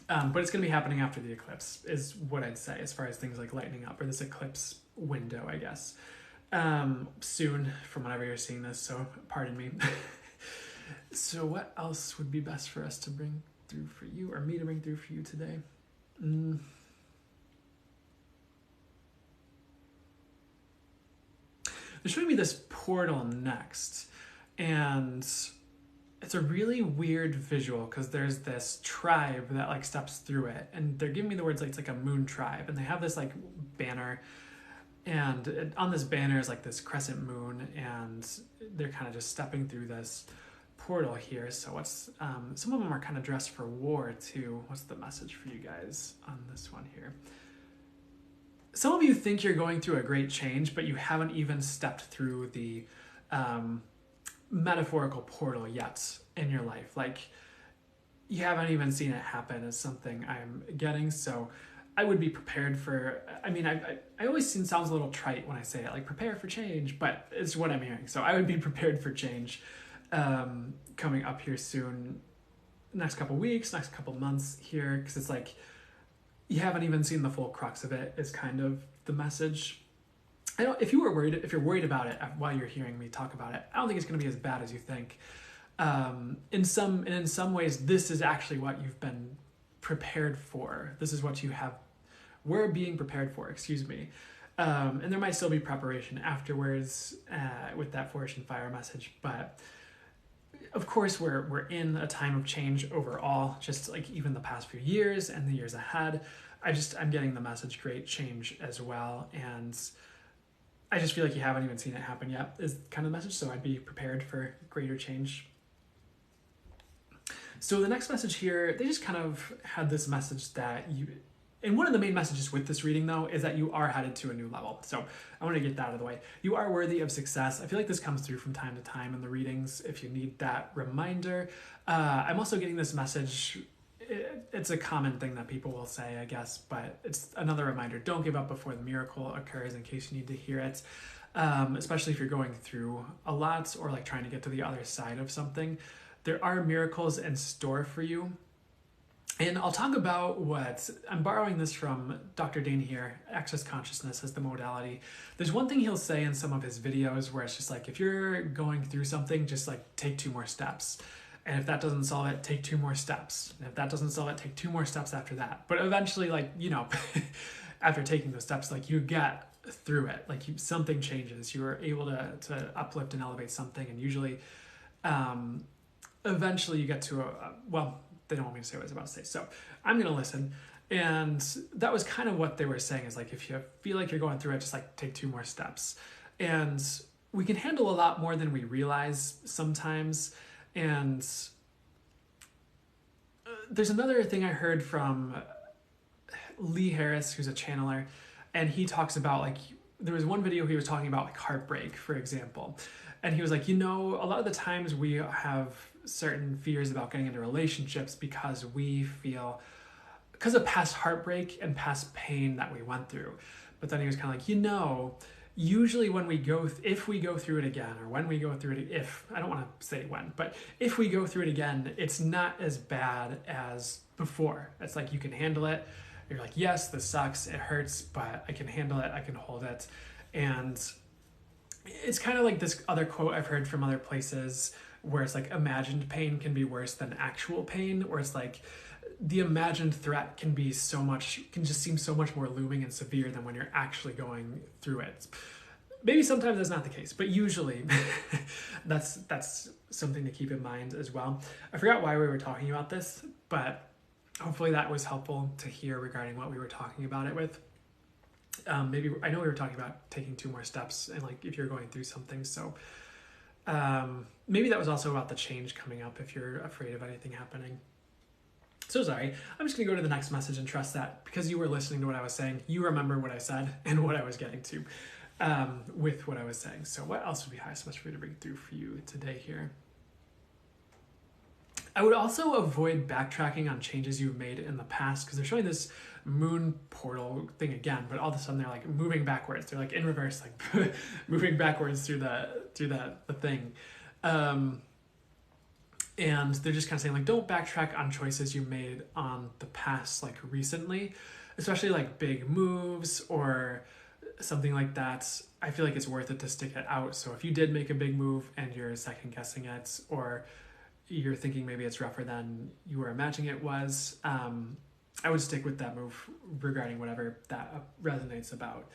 But it's going to be happening after the eclipse, is what I'd say, as far as things like lightening up, or this eclipse window, I guess. Soon, from whenever you're seeing this, so pardon me. So what else would be best for us to bring through for you, or me to bring through for you today? There's showing me this portal next, and it's a really weird visual because there's this tribe that like steps through it, and they're giving me the words like it's like a moon tribe, and they have this like banner, and on this banner is like this crescent moon, and they're kind of just stepping through this portal here. So what's some of them are kind of dressed for war too. What's the message for you guys on this one here? Some of you think you're going through a great change, but you haven't even stepped through the metaphorical portal yet in your life. Like, you haven't even seen it happen, is something I'm getting. So I would be prepared for, I mean, I always seem sounds a little trite when I say it, like prepare for change, but it's what I'm hearing. So I would be prepared for change. coming up here soon, next couple weeks, next couple months here, because it's like you haven't even seen the full crux of it is kind of the message. I don't, if you're worried about it while you're hearing me talk about it, I don't think it's going to be as bad as you think. In some ways, this is actually what you've been prepared for. This is what we're being prepared for, excuse me. And there might still be preparation afterwards with that forest and fire message, but of course we're in a time of change overall, just like even the past few years and the years ahead. I'm getting the message great change as well, and I just feel like you haven't even seen it happen yet is kind of the message, so I'd be prepared for greater change. So the next message here, they just kind of had this message that and one of the main messages with this reading, though, is that you are headed to a new level. So I want to get that out of the way. You are worthy of success. I feel like this comes through from time to time in the readings if you need that reminder. I'm also getting this message. It's a common thing that people will say, I guess, but it's another reminder. Don't give up before the miracle occurs in case you need to hear it, especially if you're going through a lot or like trying to get to the other side of something. There are miracles in store for you. And I'll talk about I'm borrowing this from Dr. Dane here, Access Consciousness as the modality. There's one thing he'll say in some of his videos where it's just like, if you're going through something, just like take 2 more steps. And if that doesn't solve it, take 2 more steps. And if that doesn't solve it, take 2 more steps after that. But eventually, like, after taking those steps, like you get through it. Like something changes. You are able to uplift and elevate something. And usually, eventually you get to they don't want me to say what I was about to say. So I'm going to listen. And that was kind of what they were saying is like, if you feel like you're going through it, just like take 2 more steps. And we can handle a lot more than we realize sometimes. And there's another thing I heard from Lee Harris, who's a channeler, and he talks about like, there was one video he was talking about like heartbreak, for example. And he was like, a lot of the times we have certain fears about getting into relationships because of past heartbreak and past pain that we went through. But then he was kind of like, usually when if we go through it again, or when we go through it, I don't want to say when, but if we go through it again, it's not as bad as before. It's like you can handle it. You're like, yes, this sucks, it hurts, but I can handle it, I can hold it. And it's kind of like this other quote I've heard from other places where it's like imagined pain can be worse than actual pain, where it's like the imagined threat can just seem so much more looming and severe than when you're actually going through it. Maybe sometimes that's not the case, but usually that's something to keep in mind as well. I forgot why we were talking about this, but hopefully that was helpful to hear regarding what we were talking about it with. Maybe I know we were talking about taking 2 more steps and like if you're going through something. So maybe that was also about the change coming up if you're afraid of anything happening. So sorry, I'm just gonna go to the next message and trust that because you were listening to what I was saying, you remember what I said and what I was getting to with what I was saying. So what else would be highest message for me to bring through for you today here? I would also avoid backtracking on changes you've made in the past because they're showing this moon portal thing again, but all of a sudden they're like moving backwards. They're like in reverse, like moving backwards through the thing. And they're just kind of saying like, don't backtrack on choices you made on the past, like recently, especially like big moves or something like that. I feel like it's worth it to stick it out. So if you did make a big move and you're second guessing it, or you're thinking maybe it's rougher than you were imagining it was, I would stick with that move regarding whatever that resonates about.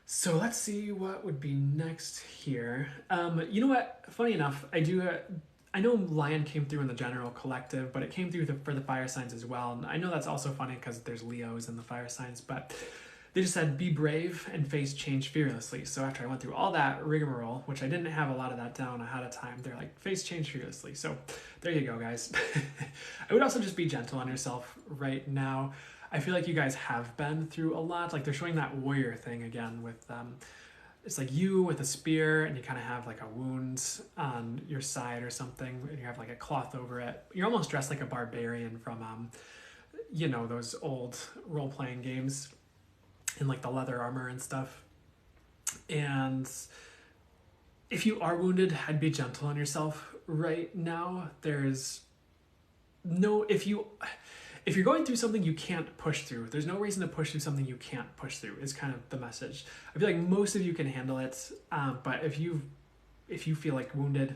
So let's see what would be next here. You know what? Funny enough, I know Lion came through in the general collective, but it came through for the fire signs as well. And I know that's also funny because there's Leos in the fire signs, but they just said, be brave and face change fearlessly. So after I went through all that rigmarole, which I didn't have a lot of that down ahead of time, they're like, face change fearlessly. So there you go, guys. I would also just be gentle on yourself right now. I feel like you guys have been through a lot. Like they're showing that warrior thing again with, it's like you with a spear and you kind of have like a wound on your side or something and you have like a cloth over it. You're almost dressed like a barbarian from, those old role-playing games in like the leather armor and stuff. And if you are wounded, I'd be gentle on yourself right now. There's no, if you're going through something you can't push through, there's no reason to push through something you can't push through, is kind of the message. I feel like most of you can handle it, but if you feel like wounded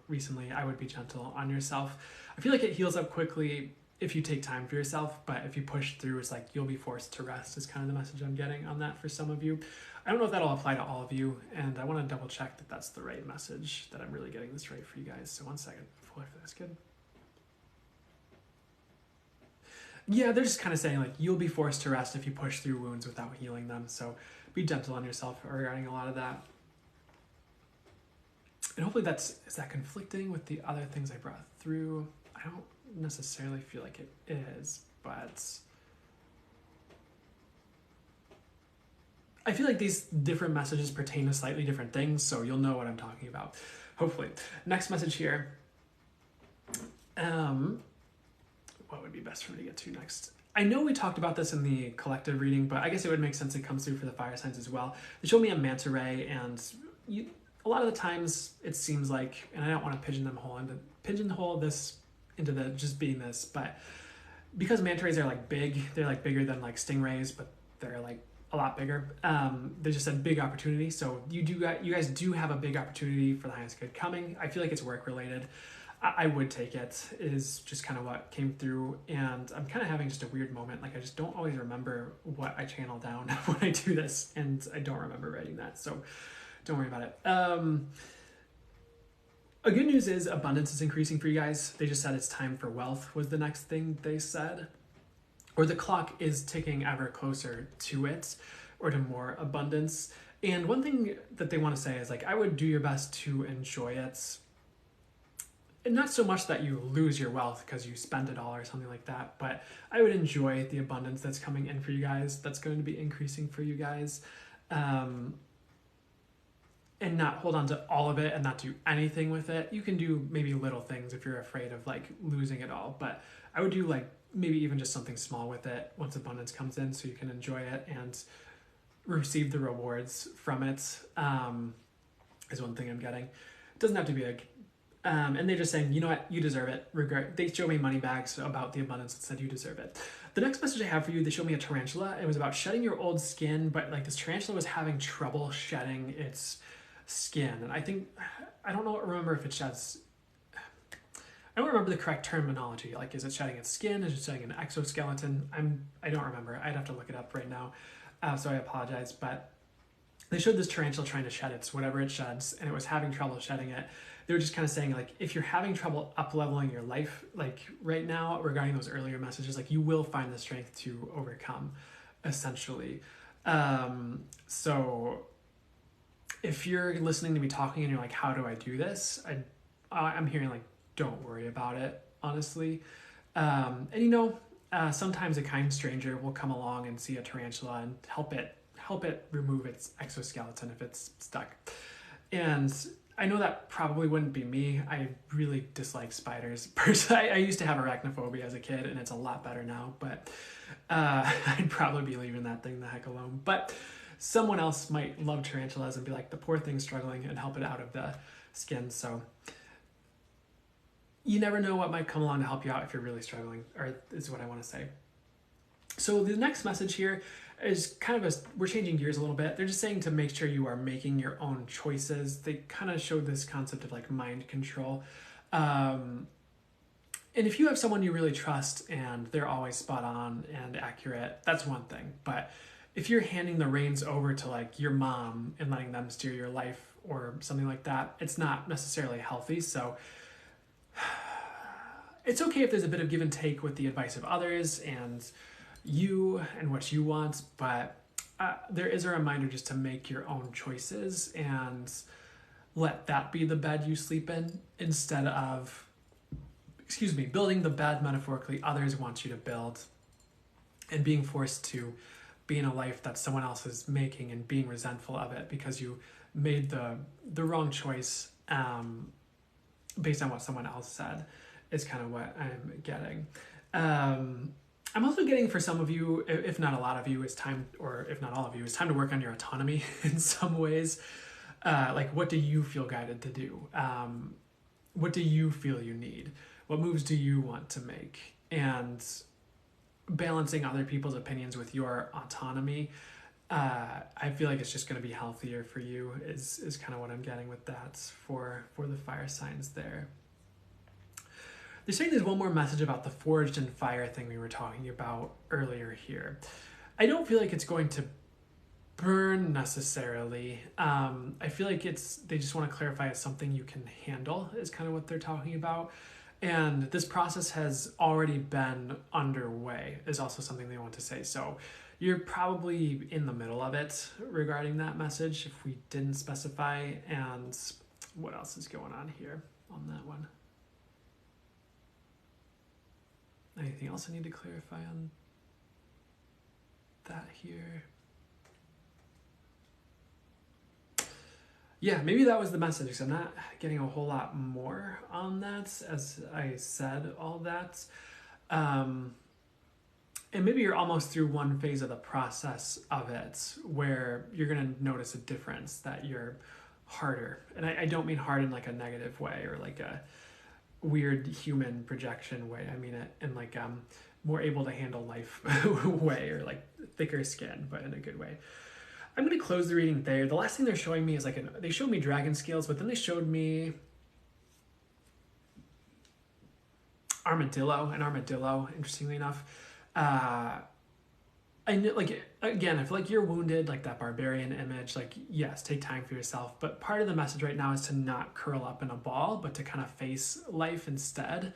recently, I would be gentle on yourself. I feel like it heals up quickly if you take time for yourself, but if you push through, it's like you'll be forced to rest, is kind of the message I'm getting on that for some of you. I don't know if that'll apply to all of you, and I want to double check that that's the right message, that I'm really getting this right for you guys. So one second, hopefully that's good. Yeah, they're just kind of saying like you'll be forced to rest if you push through wounds without healing them. So be gentle on yourself regarding a lot of that. And hopefully is that conflicting with the other things I brought through? I don't necessarily feel like it is, but I feel like these different messages pertain to slightly different things, so you'll know what I'm talking about, hopefully. Next message here. What would be best for me to get to next? I know we talked about this in the collective reading, but I guess it would make sense it comes through for the fire signs as well. They showed me a manta ray, and a lot of the times it seems like, and I don't want to pigeonhole this into the just being this, but because manta rays are like big, they're like bigger than like stingrays, but they're like a lot bigger. They just said big opportunity. So you guys do have a big opportunity for the highest good coming. I feel like it's work related. I would take it, is just kind of what came through, and I'm kind of having just a weird moment. Like I just don't always remember what I channel down when I do this, and I don't remember writing that, so don't worry about it. A good news is abundance is increasing for you guys. They just said it's time for wealth was the next thing they said, or the clock is ticking ever closer to it, or to more abundance. And one thing that they want to say is like, I would do your best to enjoy it. And not so much that you lose your wealth because you spend it all or something like that, but I would enjoy the abundance that's coming in for you guys, that's going to be increasing for you guys, and not hold on to all of it and not do anything with it. You can do maybe little things if you're afraid of like losing it all, but I would do like maybe even just something small with it once abundance comes in, so you can enjoy it and receive the rewards from it, is one thing I'm getting. It doesn't have to be big. And they're just saying, you know what, you deserve it. They showed me money bags about the abundance that said you deserve it. The next message I have for you, they showed me a tarantula. It was about shedding your old skin, but like this tarantula was having trouble shedding its skin. And I don't remember if it sheds, I don't remember the correct terminology. Like, is it shedding its skin? Is it shedding an exoskeleton? I don't remember. I'd have to look it up right now. So I apologize, but they showed this tarantula trying to shed whatever it sheds, and it was having trouble shedding it. They were just kind of saying like, if you're having trouble up-leveling your life, like right now regarding those earlier messages, like you will find the strength to overcome, essentially. So if you're listening to me talking and you're like, how do I do this? I'm hearing like, don't worry about it, honestly. And sometimes a kind stranger will come along and see a tarantula and help it remove its exoskeleton if it's stuck. And I know that probably wouldn't be me. I really dislike spiders. Personally, I used to have arachnophobia as a kid, and it's a lot better now, but I'd probably be leaving that thing the heck alone. But someone else might love tarantulas and be like, the poor thing's struggling, and help it out of the skin. So you never know what might come along to help you out if you're really struggling, or is what I want to say. So the next message here is kind of we're changing gears a little bit. They're just saying to make sure you are making your own choices. They kind of showed this concept of like mind control. And if you have someone you really trust and they're always spot on and accurate, that's one thing. But if you're handing the reins over to like your mom and letting them steer your life or something like that, it's not necessarily healthy. So it's okay if there's a bit of give and take with the advice of others and you and what you want, but there is a reminder just to make your own choices and let that be the bed you sleep in, instead of, building the bed metaphorically others want you to build and being forced to be in a life that someone else is making and being resentful of it because you made the wrong choice based on what someone else said, is kind of what I'm getting. I'm also getting, for some of you, if not a lot of you, it's time, or if not all of you, it's time to work on your autonomy in some ways. Like, what do you feel guided to do? what do you feel you need? What moves do you want to make? And balancing other people's opinions with your autonomy, I feel like it's just going to be healthier for you is kind of what I'm getting with that for the fire signs there. They're saying there's one more message about the forged in fire thing we were talking about earlier here. I don't feel like it's going to burn necessarily. I feel like they just want to clarify it's something you can handle is kind of what they're talking about. And this process has already been underway is also something they want to say. So you're probably in the middle of it regarding that message if we didn't specify. And what else is going on here on that one? Anything else I need to clarify on that here? Yeah, maybe that was the message because I'm not getting a whole lot more on that as I said all that. And maybe you're almost through one phase of the process of it where you're going to notice a difference that you're harder. And I don't mean hard in like a negative way or like a weird human projection way. I mean it in like more able to handle life way or like thicker skin, but in a good way. I'm going to close the reading there. The last thing they're showing me is they showed me dragon scales, but then they showed me an armadillo, interestingly enough. I know, like, again, if like you're wounded, like that barbarian image, like, yes, take time for yourself. But part of the message right now is to not curl up in a ball, but to kind of face life instead.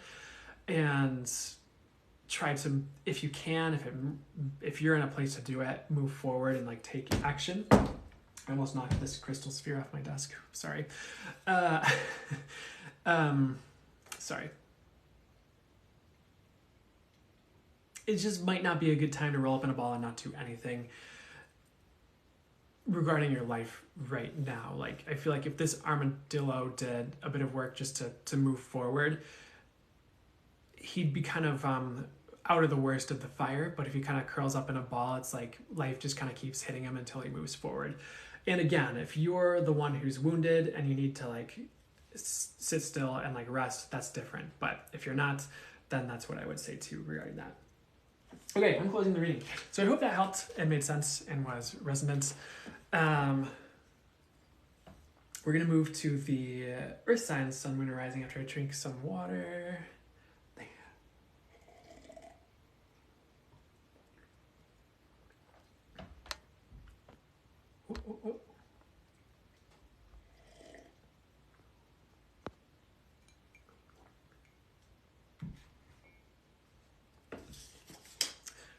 And try to, if you can, if you're in a place to do it, move forward and like take action. I almost knocked this crystal sphere off my desk. Sorry. Sorry. It just might not be a good time to roll up in a ball and not do anything regarding your life right now. Like, I feel like if this armadillo did a bit of work just to move forward, he'd be kind of out of the worst of the fire. But if he kind of curls up in a ball, it's like life just kind of keeps hitting him until he moves forward. And again, if you're the one who's wounded and you need to like sit still and like rest, that's different. But if you're not, then that's what I would say too regarding that. Okay, I'm closing the reading. So I hope that helped and made sense and was resonant. We're going to move to the earth signs, sun, moon, and rising after I drink some water.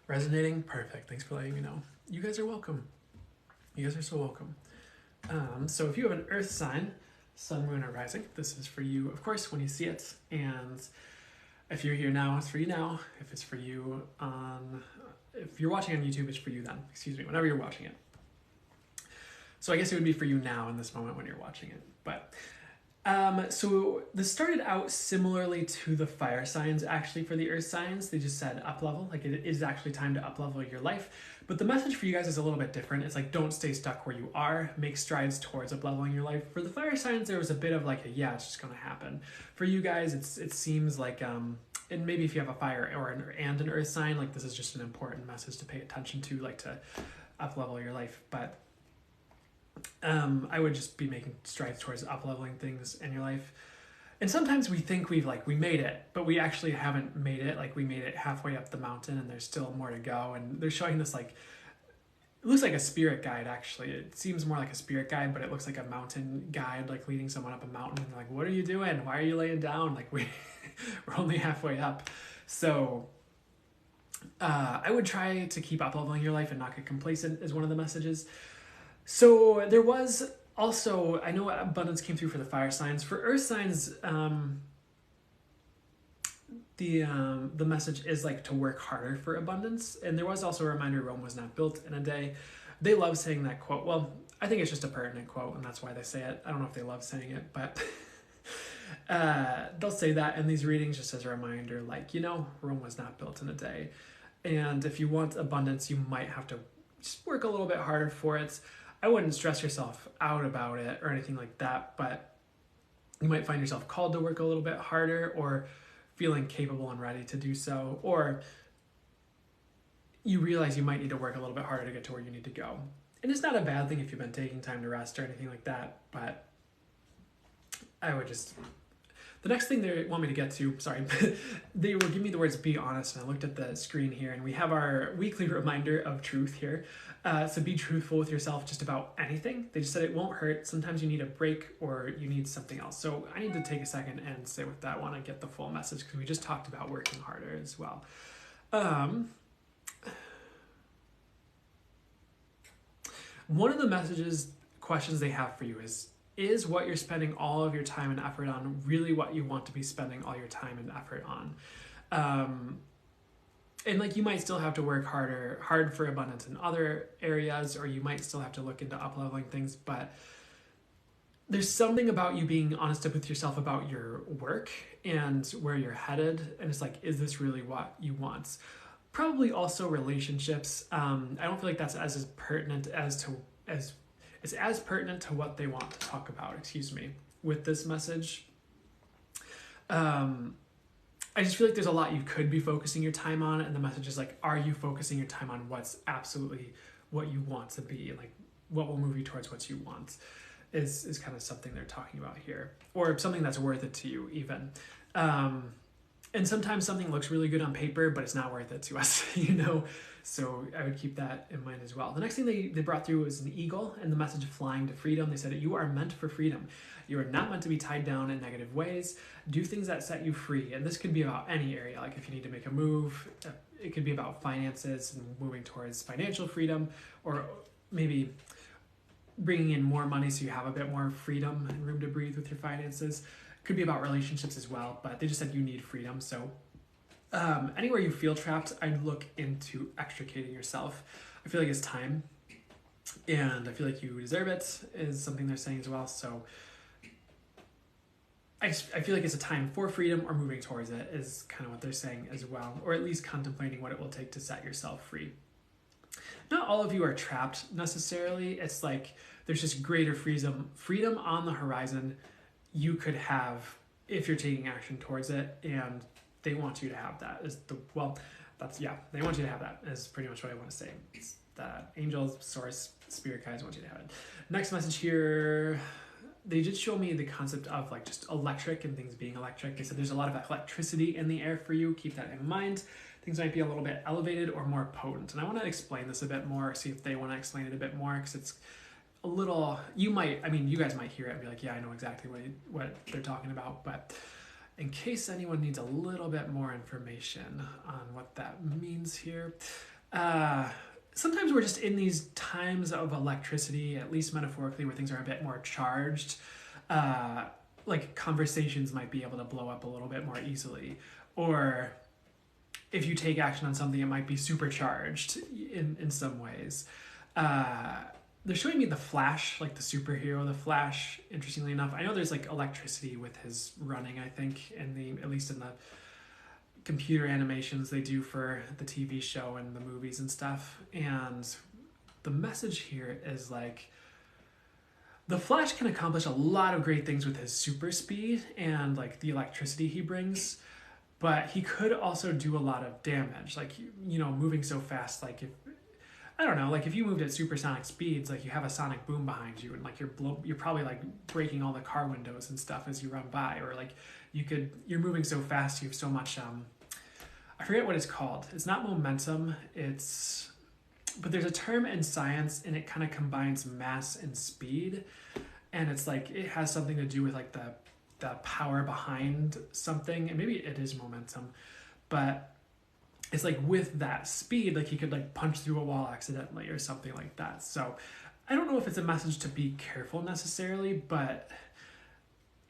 Resonating? Perfect. Thanks for letting me know. You guys are welcome. You guys are so welcome. So if you have an earth sign, sun, moon, or rising, this is for you, of course, when you see it. And if you're here now, it's for you now. If it's for you if you're watching on YouTube, it's for you then. Excuse me, whenever you're watching it. So I guess it would be for you now in this moment when you're watching it. But so this started out similarly to the fire signs. Actually, for the earth signs, they just said up level, like it is actually time to up level your life. But the message for you guys is a little bit different. It's like, don't stay stuck where you are, make strides towards up leveling your life. For the fire signs, there was a bit of like yeah, it's just gonna happen. For you guys, it seems like and maybe if you have a fire or an earth sign, like this is just an important message to pay attention to, like to up level your life. But I would just be making strides towards up-leveling things in your life. And sometimes we think we made it, but we actually haven't made it. Like we made it halfway up the mountain and there's still more to go. And they're showing this like, it looks like a spirit guide actually. It seems more like a spirit guide, but it looks like a mountain guide, like leading someone up a mountain. And like, what are you doing? Why are you laying down? Like we're only halfway up. So I would try to keep up-leveling your life and not get complacent is one of the messages. So there was also, I know abundance came through for the fire signs. For earth signs, the message is like to work harder for abundance. And there was also a reminder Rome was not built in a day. They love saying that quote. Well, I think it's just a pertinent quote and that's why they say it. I don't know if they love saying it, but they'll say that in these readings just as a reminder, like, you know, Rome was not built in a day. And if you want abundance, you might have to just work a little bit harder for it. I wouldn't stress yourself out about it or anything like that, but You might find yourself called to work a little bit harder, or feeling capable and ready to do so, or you realize you might need to work a little bit harder to get to where you need to go. And it's not a bad thing if you've been taking time to rest or anything like that, but I would just... The next thing they want me to get to, sorry, they were giving me the words be honest, and I looked at the screen here, and we have our weekly reminder of truth here. So be truthful with yourself just about anything. They just said it won't hurt. Sometimes you need a break or you need something else. So I need to take a second and sit with that one and get the full message, because we just talked about working harder as well. One of the questions they have for you is what you're spending all of your time and effort on really what you want to be spending all your time and effort on? And like, you might still have to work hard for abundance in other areas, or you might still have to look into up-leveling things, but there's something about you being honest with yourself about your work and where you're headed. And it's like, is this really what you want? Probably also relationships. I don't feel like that's as pertinent it's as pertinent to what they want to talk about, with this message. I just feel like there's a lot you could be focusing your time on, and the message is like, are you focusing your time on what's absolutely what you want to be, and like what will move you towards what you want is kind of something they're talking about here, or something that's worth it to you even. And sometimes something looks really good on paper, but it's not worth it to us, So I would keep that in mind as well. The next thing they brought through was an eagle and the message of flying to freedom. They said, you are meant for freedom. You are not meant to be tied down in negative ways. Do things that set you free. And this could be about any area. Like if you need to make a move, it could be about finances and moving towards financial freedom, or maybe bringing in more money so you have a bit more freedom and room to breathe with your finances. Could be about relationships as well, but they just said you need freedom. So anywhere you feel trapped, I'd look into extricating yourself. I feel like it's time, and I feel like you deserve it, is something they're saying as well. So I feel like it's a time for freedom, or moving towards it is kind of what they're saying as well, or at least contemplating what it will take to set yourself free. Not all of you are trapped necessarily. It's like there's just greater freedom on the horizon you could have if you're taking action towards it, and they want you to have that. They want you to have that is pretty much what I want to say. It's that angels, source, spirit guides want you to have it. Next message here, they did show me the concept of like just electric and things being electric. They said there's a lot of electricity in the air for you. Keep that in mind. Things might be a little bit elevated or more potent. And I want to explain this a bit more, see if they want to explain it a bit more, because it's a little, you guys might hear it and be like, yeah, I know exactly what they're talking about, but in case anyone needs a little bit more information on what that means here, sometimes we're just in these times of electricity, at least metaphorically, where things are a bit more charged. Like conversations might be able to blow up a little bit more easily, or if you take action on something, it might be supercharged in some ways. They're showing me the Flash, like the superhero, the Flash, interestingly enough. I know there's like electricity with his running, I think, at least in the computer animations they do for the TV show and the movies and stuff. And the message here is like, the Flash can accomplish a lot of great things with his super speed and like the electricity he brings, but he could also do a lot of damage. Like, moving so fast, like if you moved at supersonic speeds, like you have a sonic boom behind you, and like you're probably like breaking all the car windows and stuff as you run by, or like you're moving so fast, you have so much, I forget what it's called. It's not momentum, but there's a term in science, and it kind of combines mass and speed, and it's like, it has something to do with like the power behind something, and maybe it is momentum, but it's like with that speed, like he could like punch through a wall accidentally or something like that. So I don't know if it's a message to be careful necessarily, but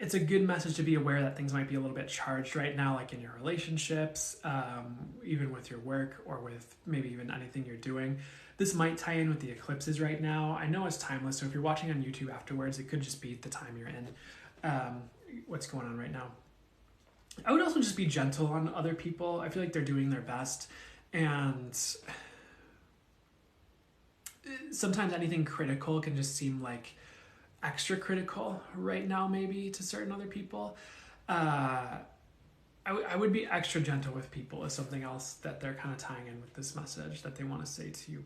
it's a good message to be aware that things might be a little bit charged right now, like in your relationships, even with your work, or with maybe even anything you're doing. This might tie in with the eclipses right now. I know it's timeless, so if you're watching on YouTube afterwards, it could just be the time you're in, what's going on right now. I would also just be gentle on other people. I feel like they're doing their best, and sometimes anything critical can just seem like extra critical right now, maybe to certain other people. I would be extra gentle with people is something else that they're kind of tying in with this message that they want to say to you.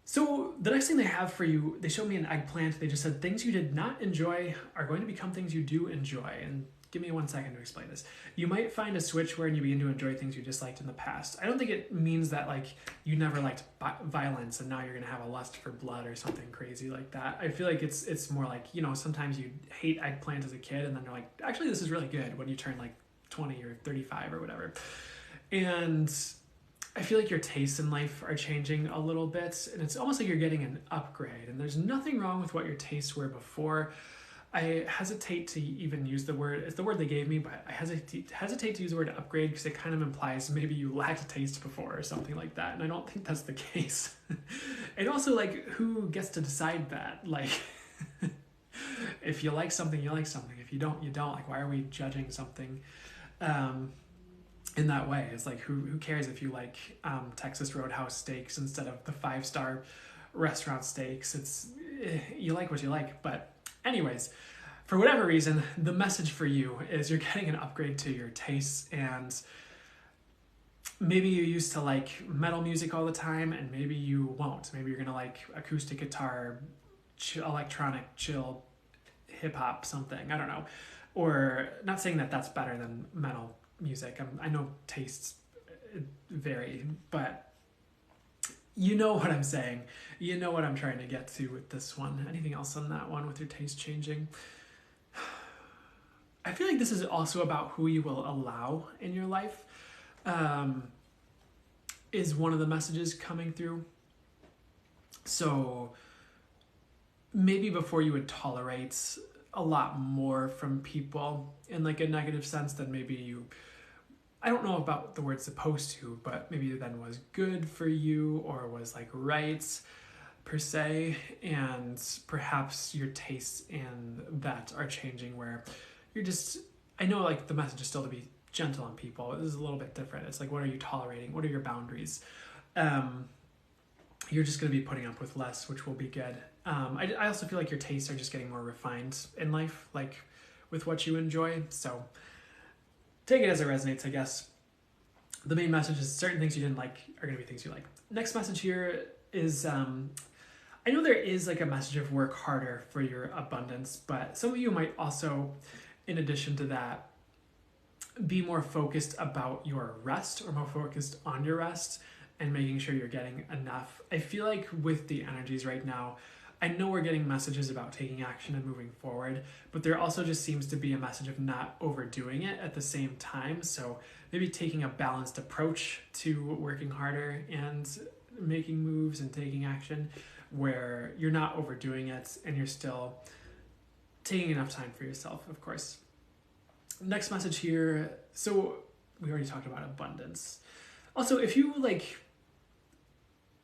So the next thing they have for you, they showed me an eggplant. They just said things you did not enjoy are going to become things you do enjoy. And give me 1 second to explain this. You might find a switch where you begin to enjoy things you disliked in the past. I don't think it means that like you never liked violence and now you're going to have a lust for blood or something crazy like that. I feel like it's more like, you know, sometimes you hate eggplant as a kid and then you're like, actually this is really good when you turn like 20 or 35 or whatever. And I feel like your tastes in life are changing a little bit, and it's almost like you're getting an upgrade, and there's nothing wrong with what your tastes were before. I hesitate to even use the word, it's the word they gave me, but I hesitate to use the word upgrade because it kind of implies maybe you lacked taste before or something like that, and I don't think that's the case. And also, like, who gets to decide that? Like, if you like something, you like something. If you don't, you don't. Like, why are we judging something in that way? It's like, who cares if you like Texas Roadhouse steaks instead of the 5-star restaurant steaks? It's you like what you like. But anyways, for whatever reason, the message for you is you're getting an upgrade to your tastes, and maybe you used to like metal music all the time and maybe you won't. Maybe you're gonna like acoustic guitar, electronic, chill, hip-hop, something, I don't know. Or not saying that that's better than metal music. I know tastes vary, but you know what I'm saying. You know what I'm trying to get to with this one. Anything else on that one with your taste changing? I feel like this is also about who you will allow in your life, is one of the messages coming through. So maybe before you would tolerate a lot more from people in like a negative sense than maybe you, I don't know about the word supposed to, but maybe then was good for you or was like right per se. And perhaps your tastes in that are changing where you're just, I know like the message is still to be gentle on people. This is a little bit different. It's like, what are you tolerating? What are your boundaries? You're just going to be putting up with less, which will be good. I also feel like your tastes are just getting more refined in life, like with what you enjoy. So take it as it resonates, I guess. The main message is certain things you didn't like are going to be things you like. Next message here is, I know there is like a message of work harder for your abundance, but some of you might also, in addition to that, be more focused about your rest or more focused on your rest and making sure you're getting enough. I feel like with the energies right now, I know we're getting messages about taking action and moving forward, but there also just seems to be a message of not overdoing it at the same time. So maybe taking a balanced approach to working harder and making moves and taking action where you're not overdoing it and you're still taking enough time for yourself, of course. Next message here. So we already talked about abundance. Also, if you like,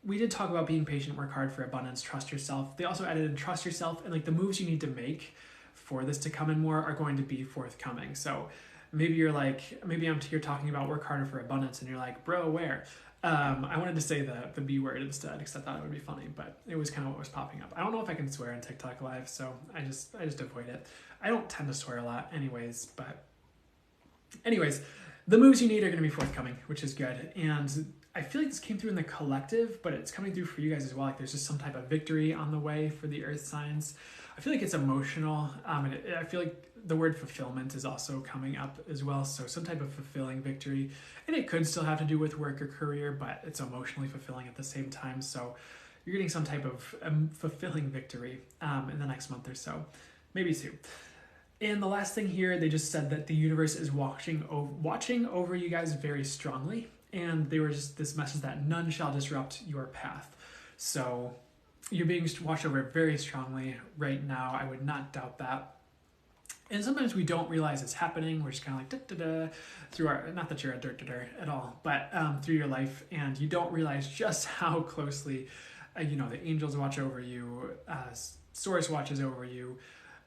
we did talk about being patient, work hard for abundance, trust yourself. They also added in trust yourself, and like the moves you need to make for this to come in more are going to be forthcoming. So maybe you're like, maybe you're talking about work harder for abundance and you're like, bro, where? I wanted to say the B word instead because I thought it would be funny, but it was kind of what was popping up. I don't know if I can swear on TikTok live, so I just avoid it. I don't tend to swear a lot anyways, but anyways, the moves you need are going to be forthcoming, which is good. And I feel like this came through in the collective, but it's coming through for you guys as well. Like there's just some type of victory on the way for the earth signs. I feel like it's emotional. And I feel like the word fulfillment is also coming up as well. So some type of fulfilling victory. And it could still have to do with work or career, but it's emotionally fulfilling at the same time. So you're getting some type of fulfilling victory in the next month or so, maybe 2. And the last thing here, they just said that the universe is watching over you guys very strongly. And they were just this message that none shall disrupt your path. So you're being watched over very strongly right now. I would not doubt that. And sometimes we don't realize it's happening. We're just kind of like da-da-da through our, not that you're a dirt at all, but through your life. And you don't realize just how closely, the angels watch over you, source watches over you,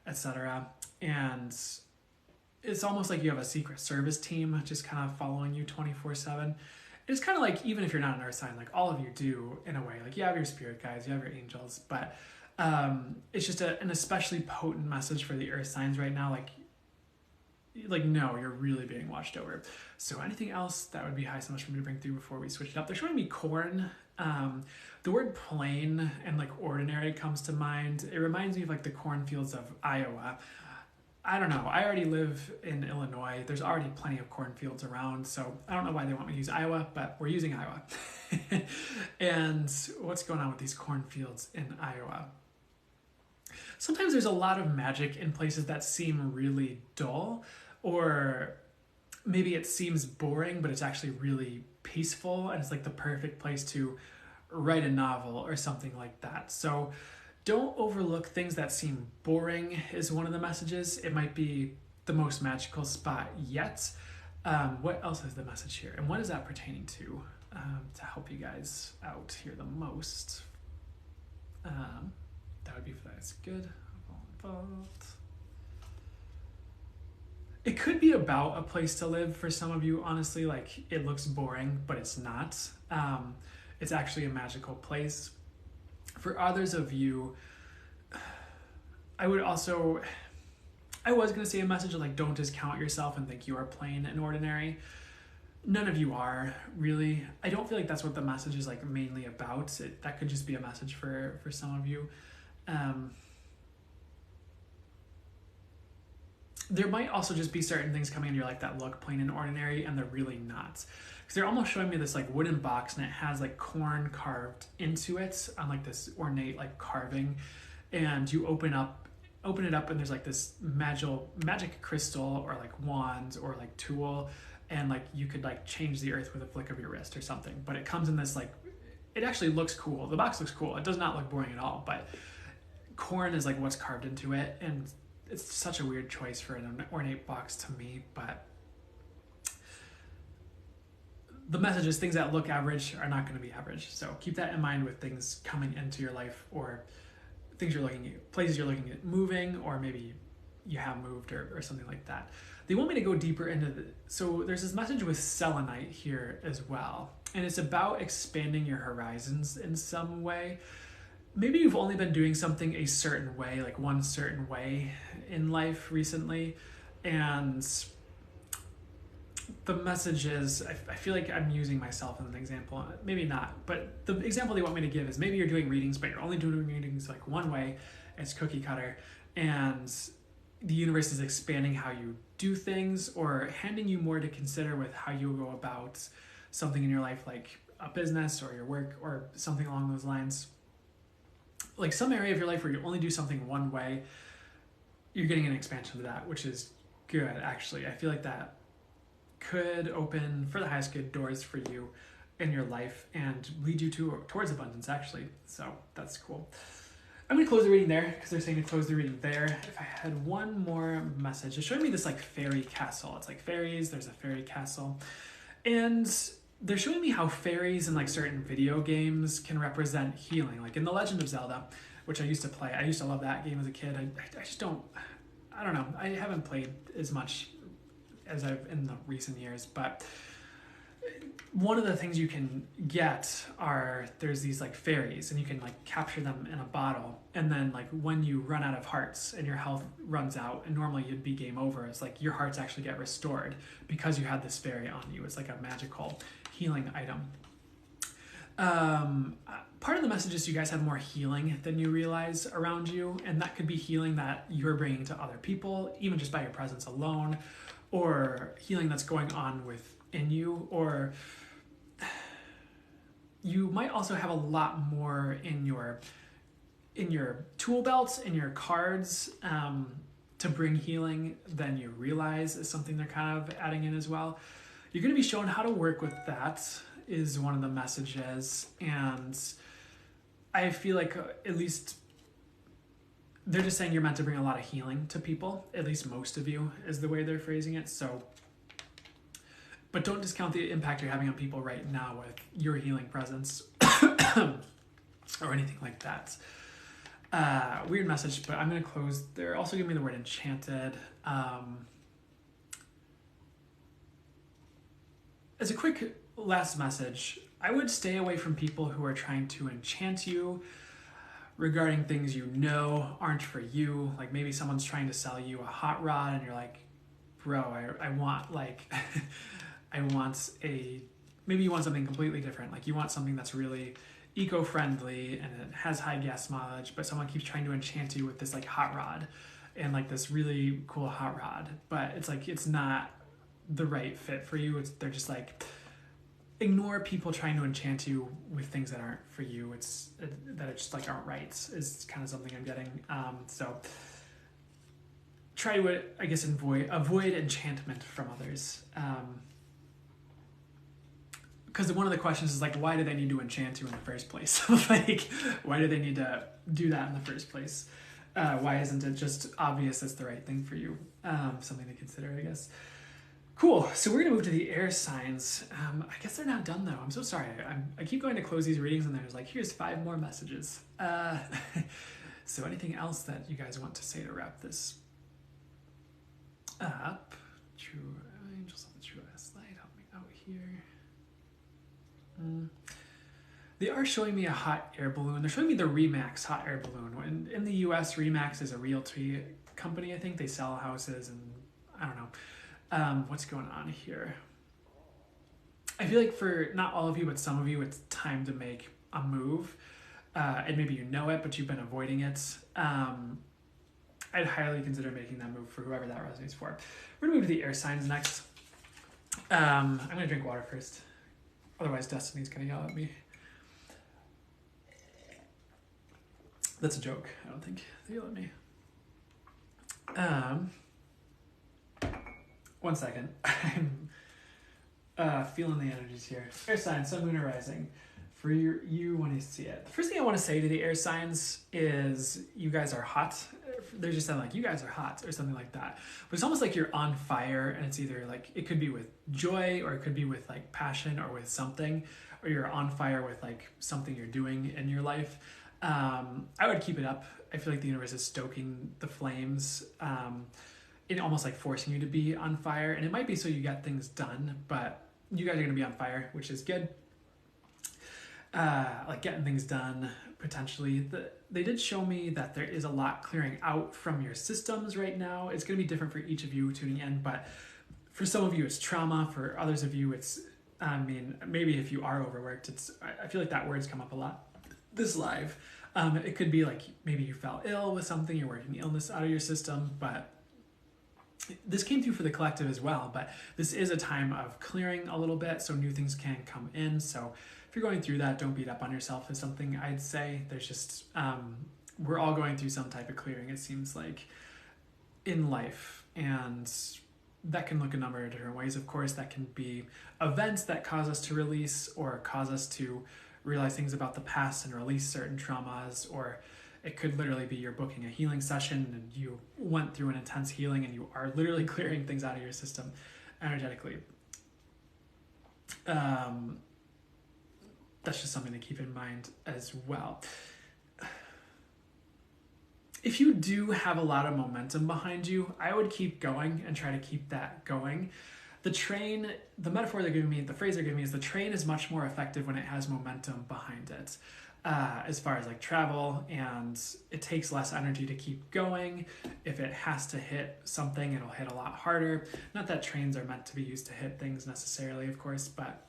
etc. And it's almost like you have a secret service team just kind of following you 24/7. It's kind of like, even if you're not an earth sign, like all of you do in a way. Like you have your spirit guides, you have your angels, but It's just an especially potent message for the earth signs right now. Like no, you're really being watched over. So anything else that would be high so much for me to bring through before we switch it up? They're showing me corn. The word plain and like ordinary comes to mind. It reminds me of like the cornfields of Iowa. I don't know. I already live in Illinois. There's already plenty of cornfields around, so I don't know why they want me to use Iowa, but we're using Iowa. And what's going on with these cornfields in Iowa? Sometimes there's a lot of magic in places that seem really dull, or maybe it seems boring, but it's actually really peaceful, and it's like the perfect place to write a novel or something like that. So don't overlook things that seem boring is one of the messages. It might be the most magical spot yet. What else is the message here? And what is that pertaining to help you guys out here the most? That would be for that. It's good. Involved. It could be about a place to live for some of you. Honestly, like it looks boring, but it's not. It's actually a magical place. For others of you, I was going to say a message of like, don't discount yourself and think you are plain and ordinary. None of you are, really. I don't feel like that's what the message is like mainly about. That could just be a message for some of you. There might also just be certain things coming in your life that look plain and ordinary, and they're really not. Because they're almost showing me this like wooden box, and it has like corn carved into it on like this ornate like carving, and you open it up, and there's like this magic crystal or like wand or like tool, and like you could like change the earth with a flick of your wrist or something. But it comes in this like, it actually looks cool. The box looks cool. It does not look boring at all, but corn is like what's carved into it, and it's such a weird choice for an ornate box to me, but the message is things that look average are not going to be average. So keep that in mind with things coming into your life, or things you're looking at, places you're looking at moving, or maybe you have moved or something like that. They want me to go deeper into so there's this message with selenite here as well. And it's about expanding your horizons in some way. Maybe you've only been doing something a certain way, like one certain way in life recently. And the message is, I feel like I'm using myself as an example. Maybe not, but the example they want me to give is maybe you're doing readings, but you're only doing readings like one way. It's cookie cutter. And the universe is expanding how you do things, or handing you more to consider with how you go about something in your life, like a business or your work or something along those lines. Like some area of your life where you only do something one way, you're getting an expansion to that, which is good, actually. I feel like that could open, for the highest good, doors for you in your life and lead you towards abundance, actually. So that's cool. I'm going to close the reading there because they're saying to close the reading there. If I had one more message, it's showing me this like fairy castle. It's like fairies, there's a fairy castle. And they're showing me how fairies in like certain video games can represent healing. Like in The Legend of Zelda, which I used to play. I used to love that game as a kid. I just don't know. I haven't played as much as I've in the recent years, but one of the things you can get there's these like fairies, and you can like capture them in a bottle, and then like when you run out of hearts and your health runs out, and normally you'd be game over, it's like your hearts actually get restored because you had this fairy on you. It's like a magical healing item. Part of the message is you guys have more healing than you realize around you, and that could be healing that you're bringing to other people, even just by your presence alone, or healing that's going on within you, or you might also have a lot more in your tool belts, in your cards, to bring healing than you realize is something they're kind of adding in as well. You're going to be shown how to work with that is one of the messages, and I feel like at least they're just saying you're meant to bring a lot of healing to people, at least most of you is the way they're phrasing it. So, but don't discount the impact you're having on people right now with your healing presence or anything like that. Weird message, but I'm going to close. They're also giving me the word enchanted. As a quick last message, I would stay away from people who are trying to enchant you, regarding things you know aren't for you. Like maybe someone's trying to sell you a hot rod and you're like, bro, I want like, I want maybe you want something completely different. Like you want something that's really eco-friendly and it has high gas mileage, but someone keeps trying to enchant you with this like hot rod and like this really cool hot rod, but it's like, it's not the right fit for you. They're just like, ignore people trying to enchant you with things that aren't for you. That it's just like aren't right is kind of something I'm getting. So try to, I guess, avoid enchantment from others. Because one of the questions is like, why do they need to enchant you in the first place? Like, why do they need to do that in the first place? Why isn't it just obvious it's the right thing for you? Something to consider, I guess. Cool. So we're gonna move to the air signs. I guess they're not done though. I'm so sorry. I keep going to close these readings and there's like, here's 5 more messages. So anything else that you guys want to say to wrap this up? True angels of the truest light, help me out here. They are showing me a hot air balloon. They're showing me the Remax hot air balloon. In the US, Remax is a realty company, I think. They sell houses and I don't know. What's going on here? I feel like for not all of you, but some of you, it's time to make a move. And maybe you know it, but you've been avoiding it. I'd highly consider making that move for whoever that resonates for. We're gonna move to the air signs next. I'm gonna drink water first. Otherwise, Destiny's gonna yell at me. That's a joke. I don't think they yell at me. 1 second. I'm feeling the energies here. Air signs, sun, moon, or rising. For you when you see it. The first thing I want to say to the air signs is you guys are hot. They're just saying like, you guys are hot or something like that. But it's almost like you're on fire and it's either like, it could be with joy or it could be with like passion or with something, or you're on fire with like something you're doing in your life. I would keep it up. I feel like the universe is stoking the flames. It almost like forcing you to be on fire, and it might be so you get things done, but you guys are going to be on fire, which is good. Like getting things done potentially. They did show me that there is a lot clearing out from your systems right now. It's going to be different for each of you tuning in, but for some of you it's trauma. For others of you it's, I mean, maybe if you are overworked, I feel like that word's come up a lot this live. It could be like maybe you fell ill with something, you're working illness out of your system, but this came through for the collective as well. But this is a time of clearing a little bit, so new things can come in. So if you're going through that, don't beat up on yourself is something I'd say. There's just, we're all going through some type of clearing, it seems like, in life. And that can look a number of different ways. Of course, that can be events that cause us to release or cause us to realize things about the past and release certain traumas, or it could literally be you're booking a healing session and you went through an intense healing and you are literally clearing things out of your system energetically. That's just something to keep in mind as well. If you do have a lot of momentum behind you, I would keep going and try to keep that going. The train, the metaphor they're giving me, the phrase they're giving me is the train is much more effective when it has momentum behind it. As far as like travel, and it takes less energy to keep going. If it has to hit something, it'll hit a lot harder. Not that trains are meant to be used to hit things necessarily, of course, but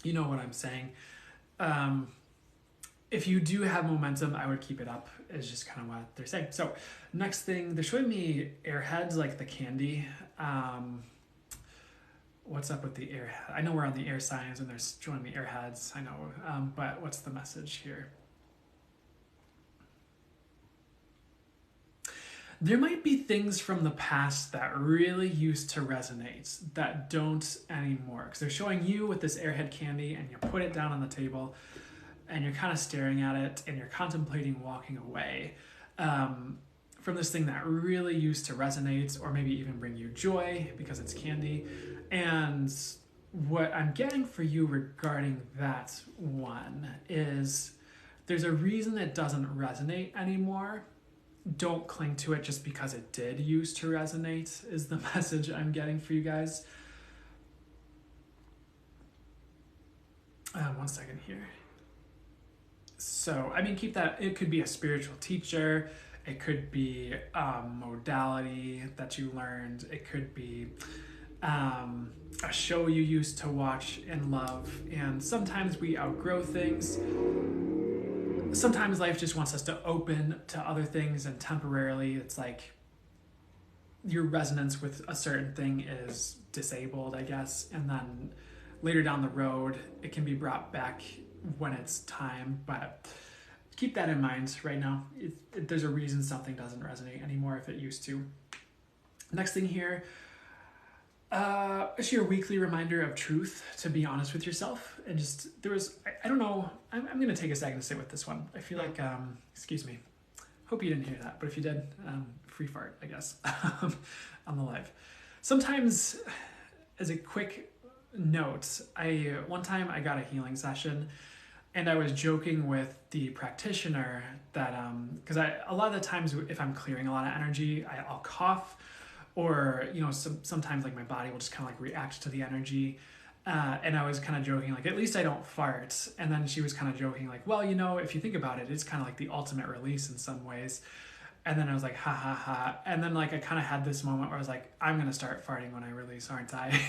you know what I'm saying. If you do have momentum, I would keep it up, is just kind of what they're saying. So next thing, they're showing me airheads, like the candy. What's up with the airhead? I know we're on the air signs and they're showing me airheads, I know, but what's the message here? There might be things from the past that really used to resonate that don't anymore. Because they're showing you with this airhead candy and you put it down on the table and you're kind of staring at it and you're contemplating walking away from this thing that really used to resonate or maybe even bring you joy because it's candy. And what I'm getting for you regarding that one is there's a reason it doesn't resonate anymore. Don't cling to it just because it did used to resonate is the message I'm getting for you guys. 1 second here. So, I mean, keep that. It could be a spiritual teacher. It could be a modality that you learned. It could be a show you used to watch and love. And sometimes we outgrow things. Sometimes life just wants us to open to other things, and temporarily it's like your resonance with a certain thing is disabled, I guess. And then later down the road, it can be brought back when it's time. But keep that in mind right now. There's a reason something doesn't resonate anymore if it used to. Next thing here, it's your weekly reminder of truth, to be honest with yourself. And just, I don't know, I'm going to take a second to sit with this one. I feel like, excuse me, hope you didn't hear that, but if you did, free fart, I guess, on the live. Sometimes, as a quick note, one time I got a healing session, and I was joking with the practitioner that, because a lot of the times if I'm clearing a lot of energy, I'll cough, or, sometimes like my body will just kind of like react to the energy. And I was kind of joking, like, at least I don't fart. And then she was kind of joking, like, well, if you think about it, it's kind of like the ultimate release in some ways. And then I was like, ha ha ha. And then like I kind of had this moment where I was like, I'm going to start farting when I release, aren't I?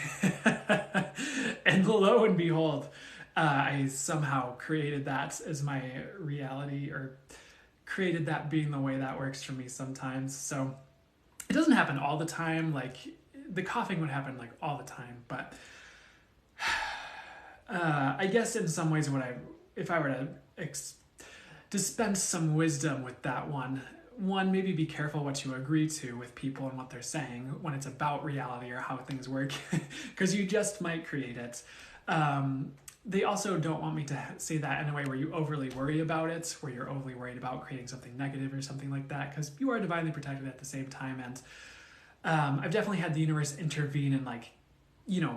And lo and behold, I somehow created that as my reality, or created that being the way that works for me sometimes. So it doesn't happen all the time. Like the coughing would happen like all the time, but I guess in some ways if I were to dispense some wisdom with that one, maybe be careful what you agree to with people and what they're saying when it's about reality or how things work, because you just might create it. They also don't want me to say that in a way where you overly worry about it, where you're overly worried about creating something negative or something like that, because you are divinely protected at the same time. And I've definitely had the universe intervene and like,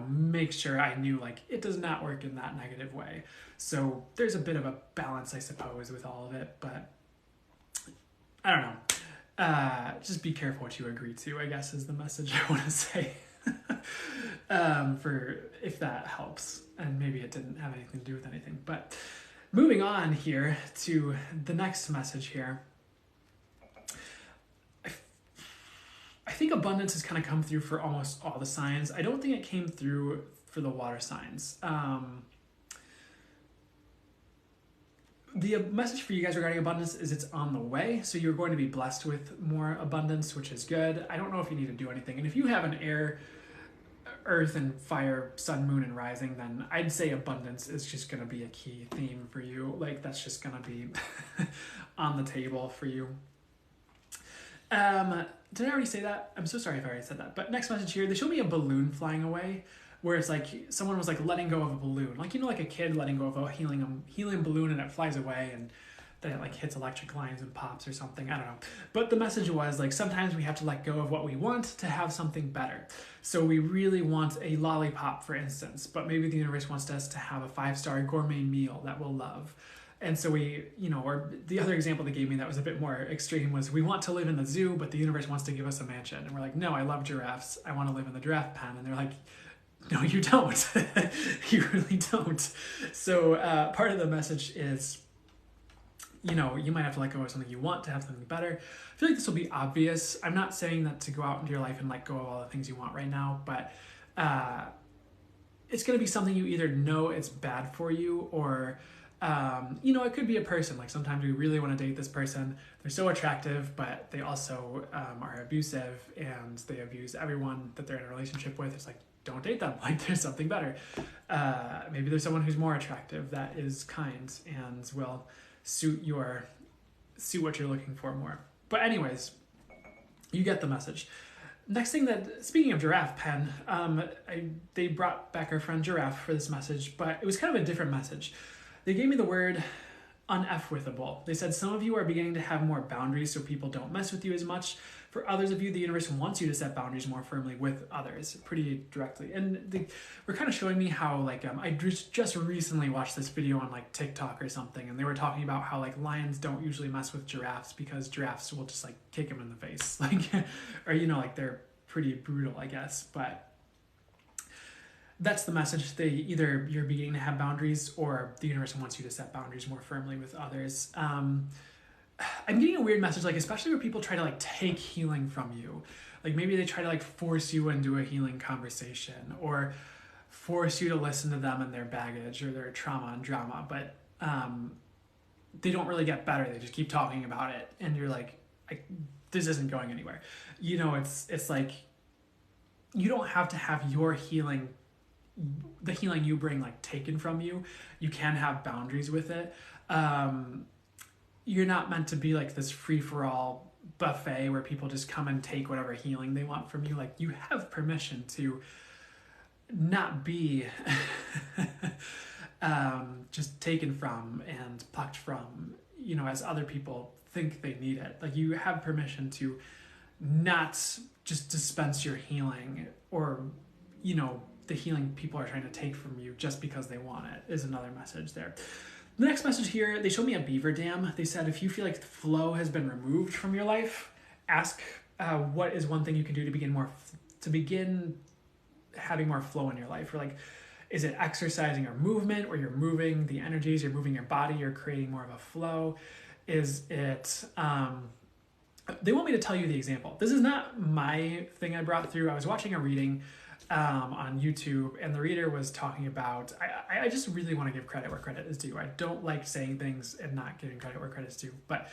make sure I knew like it does not work in that negative way. So there's a bit of a balance, I suppose, with all of it, but I don't know. Just be careful what you agree to, I guess, is the message I want to say. For if that helps, and maybe it didn't have anything to do with anything. But moving on here to the next message here. I think abundance has kind of come through for almost all the signs. I don't think it came through for the water signs. The message for you guys regarding abundance is it's on the way. So you're going to be blessed with more abundance, which is good. I don't know if you need to do anything. And if you have an air, earth, and fire, sun, moon, and rising, then I'd say abundance is just going to be a key theme for you. Like that's just going to be on the table for you. Did I already say that? I'm so sorry if I already said that. But next message here, they showed me a balloon flying away, where it's like someone was like letting go of a balloon, like like a kid letting go of a helium balloon, and it flies away, and then it like hits electric lines and pops or something. I don't know. But the message was like sometimes we have to let go of what we want to have something better. So we really want a lollipop, for instance, but maybe the universe wants us to have a 5-star gourmet meal that we'll love. And so we, or the other example they gave me that was a bit more extreme was we want to live in the zoo, but the universe wants to give us a mansion. And we're like, no, I love giraffes. I want to live in the giraffe pen. And they're like, no, you don't. You really don't. So part of the message is, you might have to let go of something you want to have something better. I feel like this will be obvious. I'm not saying that to go out into your life and let go of all the things you want right now, but it's going to be something you either know it's bad for you, or it could be a person. Like sometimes we really want to date this person. They're so attractive, but they also are abusive, and they abuse everyone that they're in a relationship with. It's like, don't date them. Like there's something better. Maybe there's someone who's more attractive that is kind and will suit what you're looking for more. But anyways, you get the message. Next thing speaking of giraffe pen, they brought back our friend Giraffe for this message, but it was kind of a different message. They gave me the word unf-withable. They said some of you are beginning to have more boundaries so people don't mess with you as much. For others of you, the universe wants you to set boundaries more firmly with others, pretty directly. And they were kind of showing me how, like, I just recently watched this video on, like, TikTok or something, and they were talking about how, like, lions don't usually mess with giraffes because giraffes will just, like, kick them in the face. Like, or, like, they're pretty brutal, I guess. But that's the message. Either you're beginning to have boundaries, or the universe wants you to set boundaries more firmly with others. I'm getting a weird message, like especially where people try to like take healing from you. Like maybe they try to like force you into a healing conversation, or force you to listen to them and their baggage or their trauma and drama, but they don't really get better. They just keep talking about it, and you're like, this isn't going anywhere. You know, it's like you don't have to have your healing, the healing you bring, like taken from you. You can have boundaries with it. You're not meant to be like this free for all buffet where people just come and take whatever healing they want from you. Like you have permission to not be just taken from and plucked from, you know, as other people think they need it. Like you have permission to not just dispense your healing, or, you know, the healing people are trying to take from you just because they want it, is another message there. The next message here, they showed me a beaver dam. They said if you feel like the flow has been removed from your life, ask what is one thing you can do to begin having more flow in your life. Or like, is it exercising or movement, where you're moving the energies, you're moving your body, you're creating more of a flow? Is it, they want me to tell you the example. This is not my thing I brought through. I was watching a reading on YouTube, and the reader was talking about, I just really want to give credit where credit is due. I don't like saying things and not giving credit where credit is due, but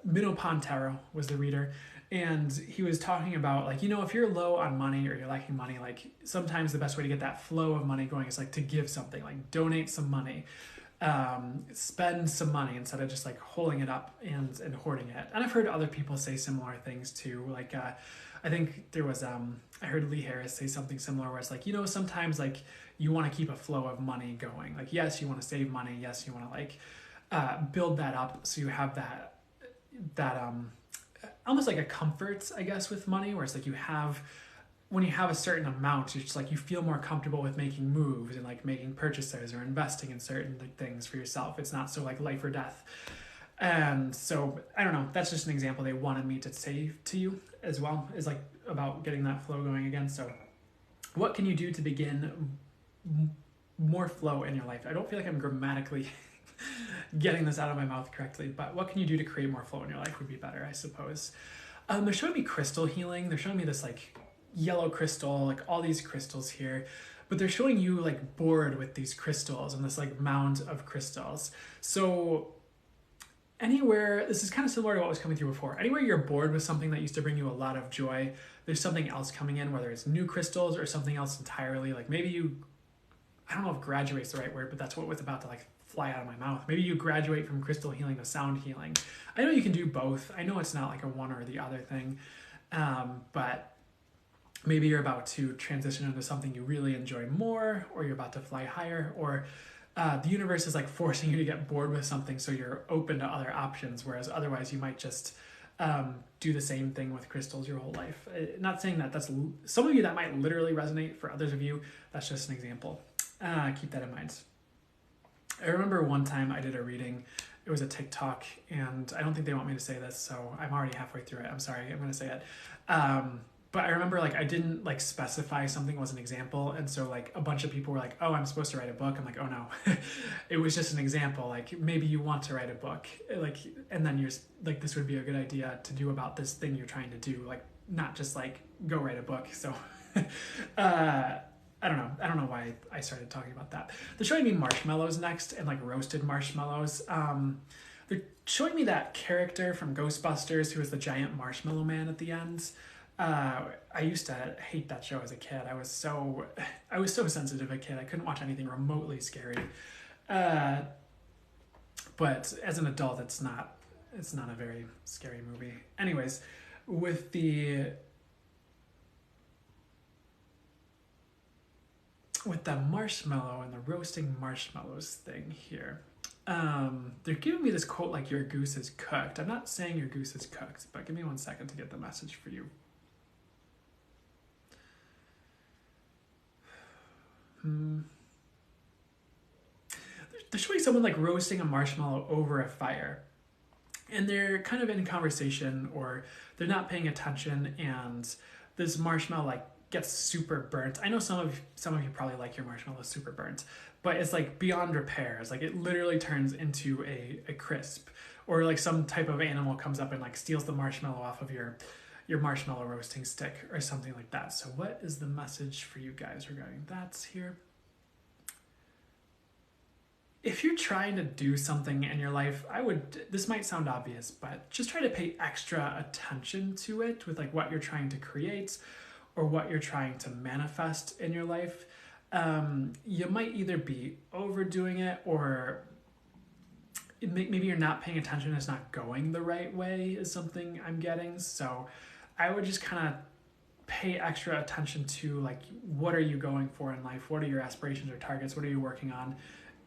Minnow Pontero was the reader, and he was talking about, like, you know, if you're low on money or you're lacking money, like sometimes the best way to get that flow of money going is like to give something, like donate some money, spend some money instead of just like holding it up and hoarding it. And I've heard other people say similar things too, like I think there was I heard Lee Harris say something similar, where it's like, you know, sometimes like you want to keep a flow of money going. Like, yes, you want to save money. Yes, you want to like build that up so you have that almost like a comfort, I guess, with money, where it's like when you have a certain amount, it's just like you feel more comfortable with making moves and like making purchases or investing in certain like things for yourself. It's not so like life or death. And so I don't know, that's just an example they wanted me to say to you as well, is like about getting that flow going again. So what can you do to begin more flow in your life? I don't feel like I'm grammatically getting this out of my mouth correctly, but what can you do to create more flow in your life would be better, I suppose. They're showing me crystal healing. They're showing me this like yellow crystal, like all these crystals here, but they're showing you like bored with these crystals and this like mound of crystals. So anywhere, this is kind of similar to what was coming through before. Anywhere you're bored with something that used to bring you a lot of joy, there's something else coming in, whether it's new crystals or something else entirely. Like maybe you, I don't know if graduate's the right word, but that's what was about to like fly out of my mouth. Maybe you graduate from crystal healing to sound healing. I know you can do both. I know it's not like a one or the other thing, but maybe you're about to transition into something you really enjoy more, or you're about to fly higher, or the universe is like forcing you to get bored with something so you're open to other options, whereas otherwise you might just do the same thing with crystals your whole life. Not saying that that's, some of you that might literally resonate, for others of you that's just an example. Keep that in mind. I remember one time I did a reading, it was a TikTok, and I don't think they want me to say this, so I'm already halfway through it, I'm sorry, I'm gonna say it. But I remember like I didn't like specify something was an example, and so like a bunch of people were like, oh, I'm supposed to write a book. I'm like, oh no, it was just an example. Like maybe you want to write a book, like, and then you're like, this would be a good idea to do about this thing you're trying to do, like not just like go write a book. So I don't know why I started talking about that. They're showing me marshmallows next, and like roasted marshmallows. They're showing me that character from Ghostbusters who was the giant marshmallow man at the end. I used to hate that show as a kid. I was so sensitive a kid. I couldn't watch anything remotely scary. But as an adult, it's not a very scary movie. Anyways, with the marshmallow and the roasting marshmallows thing here, they're giving me this quote like, your goose is cooked. I'm not saying your goose is cooked, but give me 1 second to get the message for you. They're showing someone like roasting a marshmallow over a fire, and they're kind of in conversation, or they're not paying attention, and this marshmallow like gets super burnt. I know some of you probably like your marshmallows super burnt, but it's like beyond repair. It's like it literally turns into a crisp, or like some type of animal comes up and like steals the marshmallow off of your marshmallow roasting stick or something like that. So what is the message for you guys regarding that here? If you're trying to do something in your life, this might sound obvious, but just try to pay extra attention to it with like what you're trying to create or what you're trying to manifest in your life. You might either be overdoing it, or maybe you're not paying attention, it's not going the right way is something I'm getting. So I would just kind of pay extra attention to like, what are you going for in life? What are your aspirations or targets? What are you working on?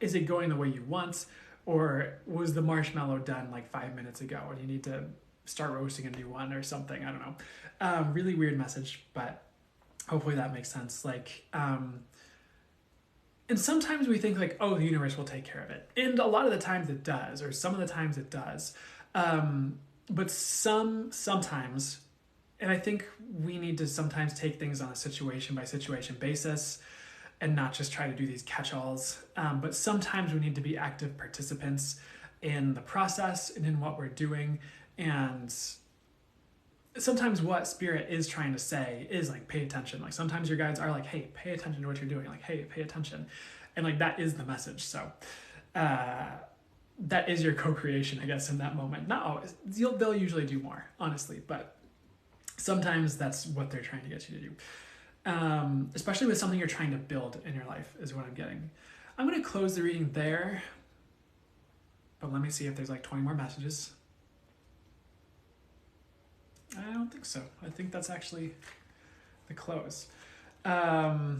Is it going the way you want? Or was the marshmallow done like 5 minutes ago and you need to start roasting a new one or something? I don't know. Really weird message, but hopefully that makes sense. Like, and sometimes we think like, oh, the universe will take care of it. And a lot of the times it does, or some of the times it does. But sometimes, and I think we need to sometimes take things on a situation by situation basis and not just try to do these catch-alls. But sometimes we need to be active participants in the process and in what we're doing. And sometimes what spirit is trying to say is like, pay attention. Like sometimes your guides are like, hey, pay attention to what you're doing. Like, hey, pay attention. And like, that is the message. So that is your co-creation, I guess, in that moment. Not always. They'll usually do more, honestly. But sometimes that's what they're trying to get you to do. Especially with something you're trying to build in your life is what I'm getting. I'm going to close the reading there. But let me see if there's like 20 more messages. I don't think so. I think that's actually the close. I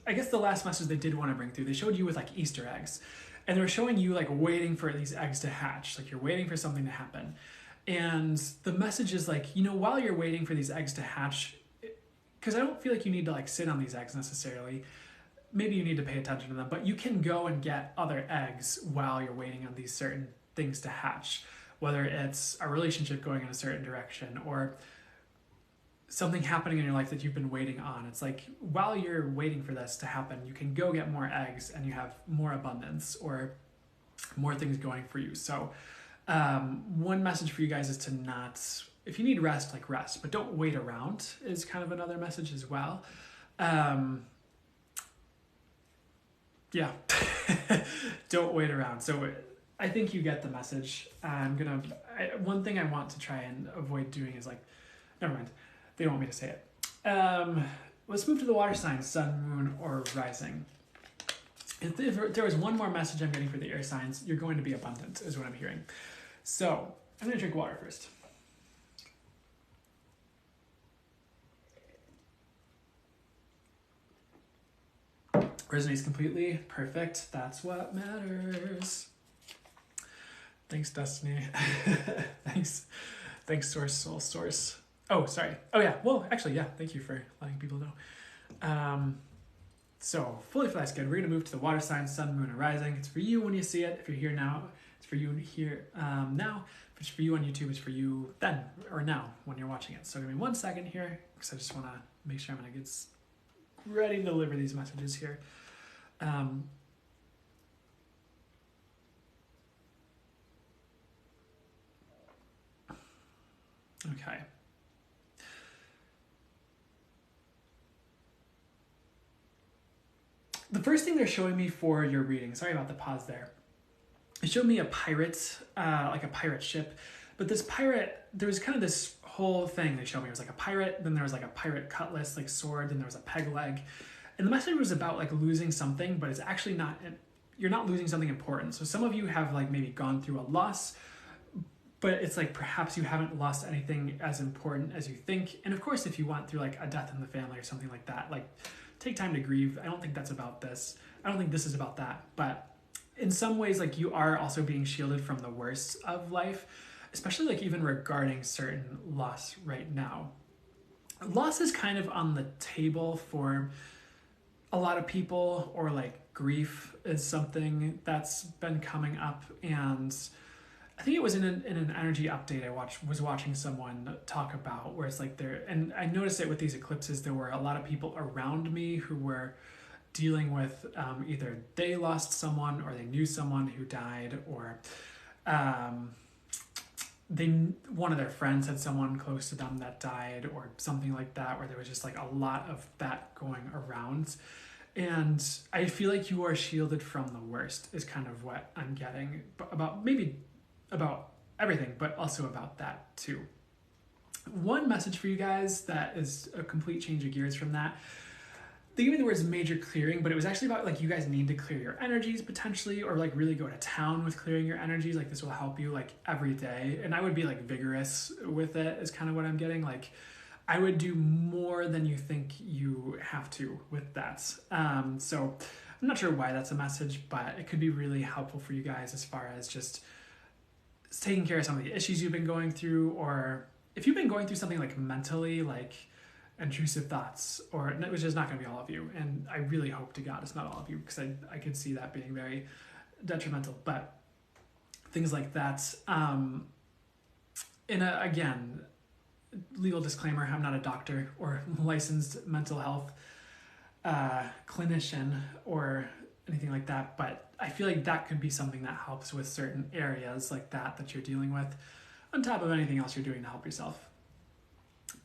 guess the last message they did want to bring through, they showed you with like Easter eggs. And they were showing you like waiting for these eggs to hatch. Like you're waiting for something to happen. And the message is like, while you're waiting for these eggs to hatch, because I don't feel like you need to like sit on these eggs necessarily. Maybe you need to pay attention to them, but you can go and get other eggs while you're waiting on these certain things to hatch. Whether it's a relationship going in a certain direction or something happening in your life that you've been waiting on. It's like, while you're waiting for this to happen, you can go get more eggs and you have more abundance or more things going for you. So one message for you guys is to not, if you need rest, like rest, but don't wait around is kind of another message as well. Yeah, don't wait around. So I think you get the message. One thing I want to try and avoid doing is like, never mind, they don't want me to say it. Let's move to the water signs, sun, moon, or rising. If there was one more message I'm getting for the air signs, you're going to be abundant, is what I'm hearing. So I'm going to drink water first. Resonates completely. Perfect. That's what matters. Thanks, Destiny. Thanks, Source, Soul Source. Oh, sorry. Oh, yeah. Well, actually, yeah. Thank you for letting people know. So, fully flex good. We're going to move to the water signs, sun, moon, and rising. It's for you when you see it. If you're here now, it's for you here now. If it's for you on YouTube, it's for you then or now when you're watching it. So, give me 1 second here because I just want to make sure I'm going to get ready to deliver these messages here. Okay. The first thing they're showing me for your reading, sorry about the pause there. It showed me a pirate, like a pirate ship. But this pirate, there was kind of this whole thing they showed me. It was like a pirate, then there was like a pirate cutlass, like sword, then there was a peg leg. And the message was about like losing something, but it's actually not, you're not losing something important. So some of you have like maybe gone through a loss, but it's like perhaps you haven't lost anything as important as you think. And of course, if you went through like a death in the family or something like that, like take time to grieve. I don't think that's about this. I don't think this is about that. But in some ways, like you are also being shielded from the worst of life, especially like even regarding certain loss right now. Loss is kind of on the table for a lot of people, or like grief is something that's been coming up, and I think it was in an energy update was watching someone talk about where it's like and I noticed it with these eclipses, there were a lot of people around me who were dealing with either they lost someone or they knew someone who died, or one of their friends had someone close to them that died or something like that, where there was just like a lot of that going around. And I feel like you are shielded from the worst is kind of what I'm getting about everything, but also about that too. One message for you guys that is a complete change of gears from that. They gave me the words major clearing, but it was actually about like you guys need to clear your energies potentially, or like really go to town with clearing your energies. Like this will help you like every day. And I would be like vigorous with it is kind of what I'm getting. Like I would do more than you think you have to with that. So I'm not sure why that's a message, but it could be really helpful for you guys as far as just taking care of some of the issues you've been going through, or if you've been going through something like mentally, like intrusive thoughts, which is not going to be all of you. And I really hope to God it's not all of you, because I could see that being very detrimental, but things like that. Again, legal disclaimer, I'm not a doctor or licensed mental health clinician or anything like that, but I feel like that could be something that helps with certain areas like that you're dealing with, on top of anything else you're doing to help yourself.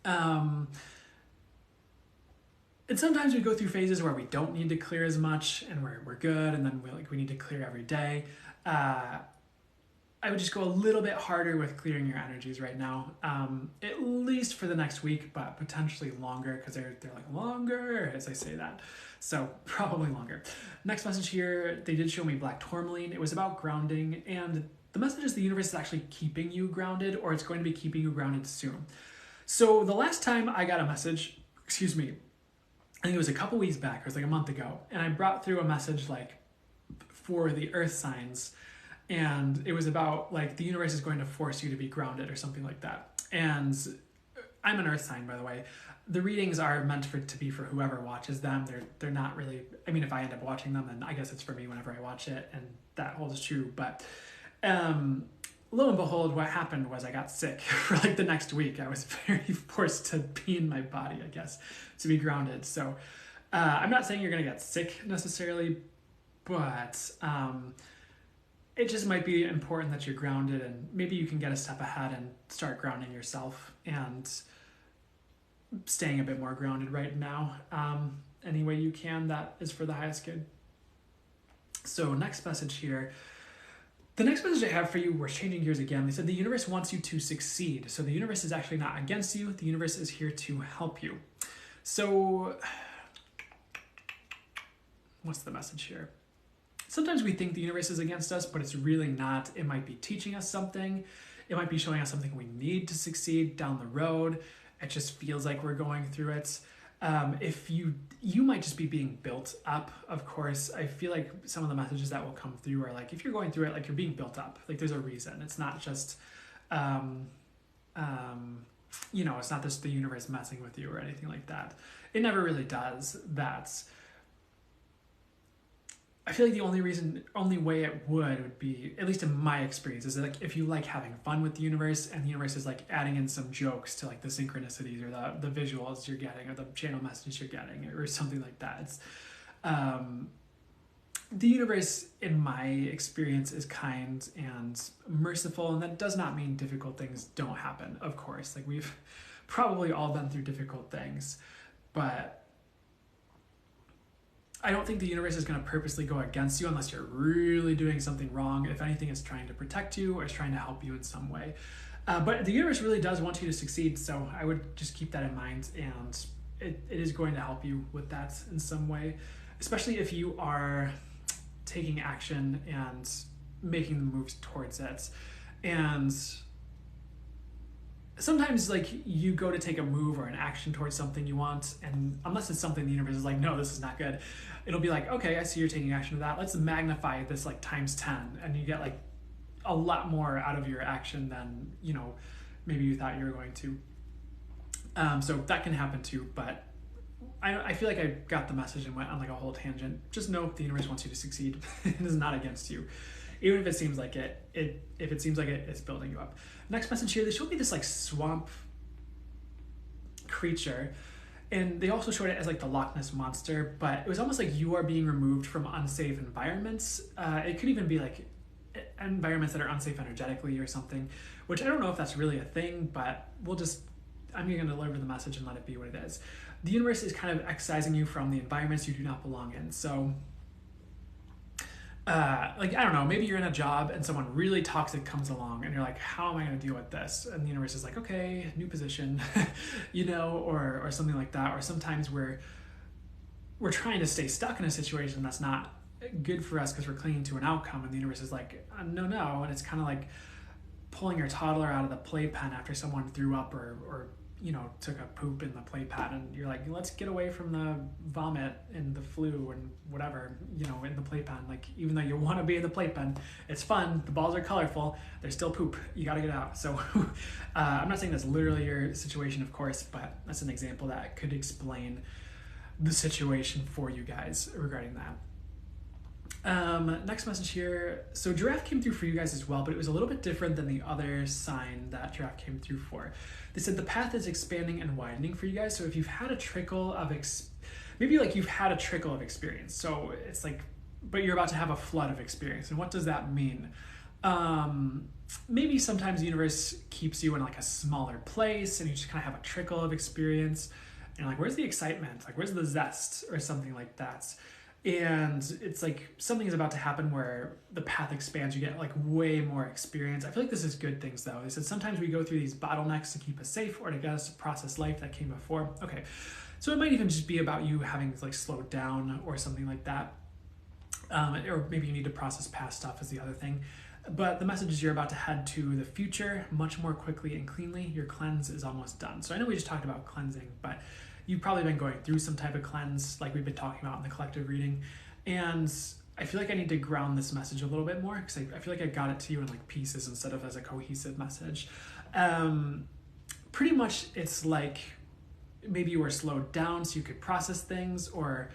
And sometimes we go through phases where we don't need to clear as much and we're good, and then we need to clear every day. I would just go a little bit harder with clearing your energies right now, at least for the next week, but potentially longer, because they're like longer as I say that. So probably longer. Next message here, they did show me black tourmaline. It was about grounding, and the message is the universe is actually keeping you grounded, or it's going to be keeping you grounded soon. So the last time I got a message, I think it was a couple weeks back, it was like a month ago, and I brought through a message like for the earth signs, and it was about like the universe is going to force you to be grounded or something like that. And I'm an earth sign, by the way. The readings are meant to be for whoever watches them. They're not really, I mean, if I end up watching them, then I guess it's for me whenever I watch it, and that holds true. But lo and behold, what happened was I got sick for like the next week. I was very forced to be in my body, I guess, to be grounded. So I'm not saying you're going to get sick necessarily, but it just might be important that you're grounded, and maybe you can get a step ahead and start grounding yourself and staying a bit more grounded right now. Any way you can, that is for the highest good. So next message here. The next message I have for you, we're changing gears again. They said the universe wants you to succeed. So the universe is actually not against you. The universe is here to help you. So what's the message here? Sometimes we think the universe is against us, but it's really not. It might be teaching us something. It might be showing us something we need to succeed down the road. It just feels like we're going through it. If you might just be being built up, of course. I feel like some of the messages that will come through are like, if you're going through it, like you're being built up, like there's a reason. It's not just, it's not just the universe messing with you or anything like that. It never really does that. I feel like the only way it would be, at least in my experience, is like if you like having fun with the universe, and the universe is like adding in some jokes to like the synchronicities or the visuals you're getting, or the channel messages you're getting, or something like that. It's the universe, in my experience, is kind and merciful, and that does not mean difficult things don't happen, of course. Like we've probably all been through difficult things, but I don't think the universe is going to purposely go against you unless you're really doing something wrong. If anything, it's trying to protect you or it's trying to help you in some way. But the universe really does want you to succeed, so I would just keep that in mind, and it is going to help you with that in some way, especially if you are taking action and making the moves towards it. And sometimes like you go to take a move or an action towards something you want, and unless it's something the universe is like, no, this is not good, it'll be like, okay, I see you're taking action to that. Let's magnify this like times 10, and you get like a lot more out of your action than, maybe you thought you were going to. So that can happen too, but I feel like I got the message and went on like a whole tangent. Just know the universe wants you to succeed. It is not against you. even if it seems like if it seems like it's building you up. Next message here, they showed me this like swamp creature, and they also showed it as like the Loch Ness monster, but it was almost like you are being removed from unsafe environments. It could even be like environments that are unsafe energetically or something, which I don't know if that's really a thing, but I'm going to deliver the message and let it be what it is. The universe is kind of excising you from the environments you do not belong in. So, like, I don't know, maybe you're in a job and someone really toxic comes along and you're like, how am I going to deal with this? And the universe is like, okay, new position, you know, or something like that. Or sometimes we're trying to stay stuck in a situation that's not good for us because we're clinging to an outcome, and the universe is like, no. And it's kind of like pulling your toddler out of the playpen after someone threw up or you know, took a poop in the playpen, and you're like, let's get away from the vomit and the flu and whatever, you know, in the playpen. Like, even though you want to be in the playpen, it's fun, the balls are colorful, there's still poop, you got to get out. So I'm not saying that's literally your situation, of course, but that's an example that could explain the situation for you guys regarding that. Next message here. So giraffe came through for you guys as well, but it was a little bit different than the other sign that giraffe came through for. They said the path is expanding and widening for you guys. So if you've had a trickle of you've had a trickle of experience. So it's like, but you're about to have a flood of experience. And what does that mean? Maybe sometimes the universe keeps you in like a smaller place and you just kind of have a trickle of experience. And you're like, where's the excitement? Like, where's the zest or something like that? And it's like something is about to happen where the path expands, you get like way more experience. I feel like this is good things though. They said sometimes we go through these bottlenecks to keep us safe or to get us to process life that came before. Okay, so it might even just be about you having like slowed down or something like that. Or maybe you need to process past stuff is the other thing. But the message is you're about to head to the future much more quickly and cleanly. Your cleanse is almost done. So I know we just talked about cleansing, but you've probably been going through some type of cleanse like we've been talking about in the collective reading. And I feel like I need to ground this message a little bit more because I feel like I got it to you in like pieces instead of as a cohesive message. Pretty much it's like maybe you were slowed down so you could process things, or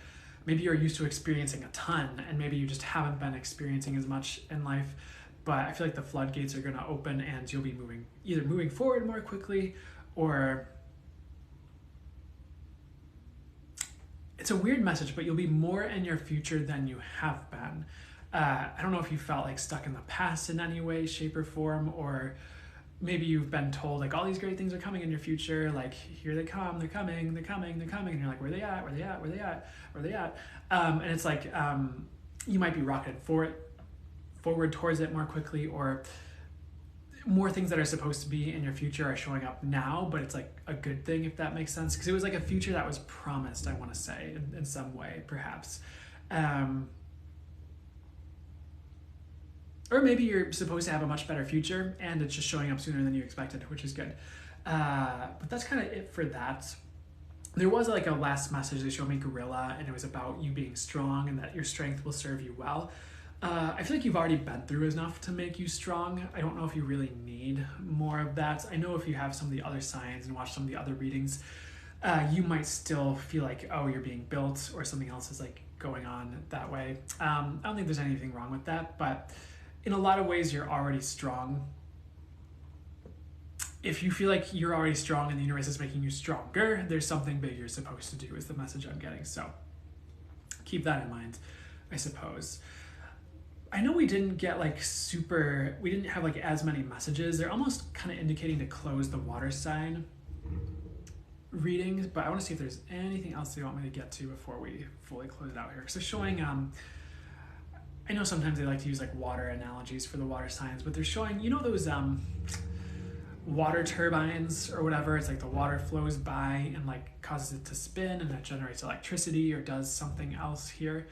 maybe you're used to experiencing a ton and maybe you just haven't been experiencing as much in life. But I feel like the floodgates are going to open and you'll be either moving forward more quickly, or it's a weird message, but you'll be more in your future than you have been. I don't know if you felt like stuck in the past in any way, shape, or form, or maybe you've been told like all these great things are coming in your future, like here they come, they're coming, and you're like, where they at? And it's like you might be rocketed forward towards it more quickly, or more things that are supposed to be in your future are showing up now, but it's like a good thing, if that makes sense, because it was like a future that was promised, I want to say, in some way, perhaps. Or maybe you're supposed to have a much better future and it's just showing up sooner than you expected, which is good. But that's kind of it for that. There was like a last message they showed me, gorilla, and it was about you being strong and that your strength will serve you well. I feel like you've already been through enough to make you strong. I don't know if you really need more of that. I know if you have some of the other signs and watch some of the other readings, you might still feel like, oh, you're being built or something else is like going on that way. I don't think there's anything wrong with that, but in a lot of ways, you're already strong. If you feel like you're already strong and the universe is making you stronger, there's something big you're supposed to do is the message I'm getting. So keep that in mind, I suppose. I know we didn't get we didn't have like as many messages. They're almost kind of indicating to close the water sign readings, but I want to see if there's anything else they want me to get to before we fully close it out here. So showing, I know sometimes they like to use like water analogies for the water signs, but they're showing, you know, those water turbines or whatever. It's like the water flows by and like causes it to spin and that generates electricity or does something else here.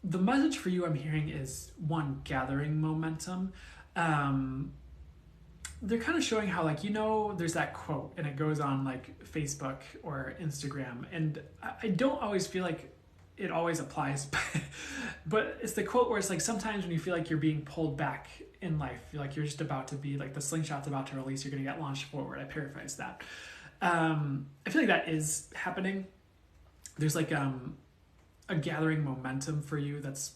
The message for you I'm hearing is one, gathering momentum. They're kind of showing how, like, you know, there's that quote and it goes on like Facebook or Instagram, and I don't always feel like it always applies, but it's the quote where it's like sometimes when you feel like you're being pulled back in life, you're like you're just about to be like the slingshot's about to release, you're going to get launched forward. I paraphrase that. I feel like that is happening. There's like a gathering momentum for you that's,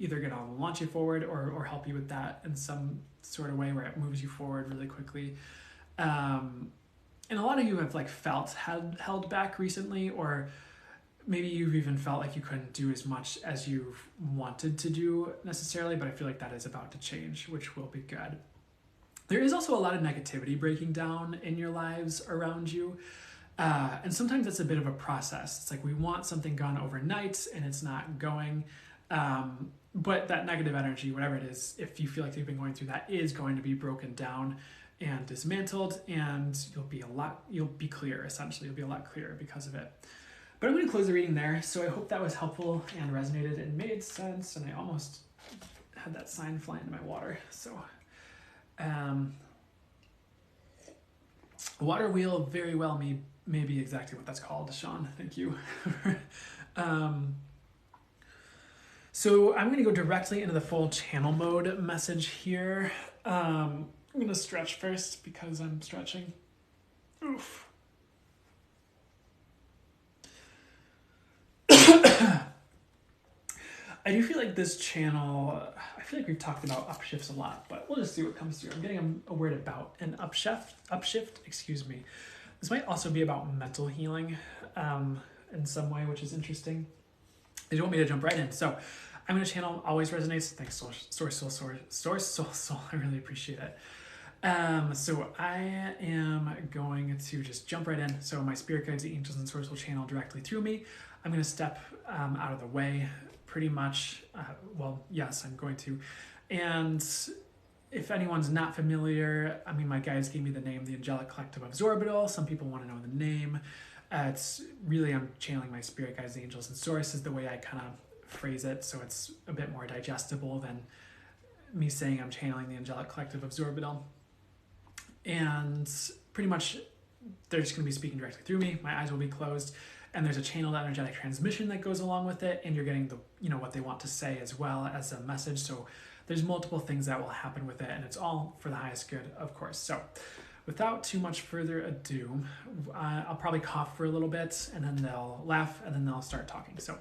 either going to launch you forward or help you with that in some sort of way where it moves you forward really quickly. And a lot of you have like felt held back recently, or maybe you've even felt like you couldn't do as much as you've wanted to do necessarily, but I feel like that is about to change, which will be good. There is also a lot of negativity breaking down in your lives around you. And sometimes it's a bit of a process. It's like we want something gone overnight and it's not going. But that negative energy, whatever it is, if you feel like you've been going through that, is going to be broken down and dismantled, and you'll be clear, essentially. You'll be a lot clearer because of it. But I'm going to close the reading there. So I hope that was helpful and resonated and made sense. And I almost had that sign fly into my water. So water wheel very well may be exactly what that's called, Sean. Thank you. So I'm going to go directly into the full channel mode message here. I'm going to stretch first because I'm stretching. Oof. I do feel like this channel, I feel like we've talked about upshifts a lot, but we'll just see what comes through. I'm getting a word about an upshift, excuse me. This might also be about mental healing in some way, which is interesting. They want me to jump right in. So I'm going to channel Always Resonates. Thanks, Source Soul. I really appreciate it. So I am going to just jump right in. So my spirit guides, the angels, and source will channel directly through me. I'm going to step out of the way pretty much. Well, yes, I'm going to. And if anyone's not familiar, I mean, my guides gave me the name, the Angelic Collective of Zorbital. Some people want to know the name. It's really, I'm channeling my spirit guides, the angels, and source is the way I kind of phrase it. So it's a bit more digestible than me saying I'm channeling the Angelic Collective of Zorbital. And pretty much they're just going to be speaking directly through me. My eyes will be closed, and there's a channeled energetic transmission that goes along with it, and you're getting what they want to say as well as a message. So there's multiple things that will happen with it, and it's all for the highest good, of course. So without too much further ado, I'll probably cough for a little bit, and then they'll laugh, and then they'll start talking. So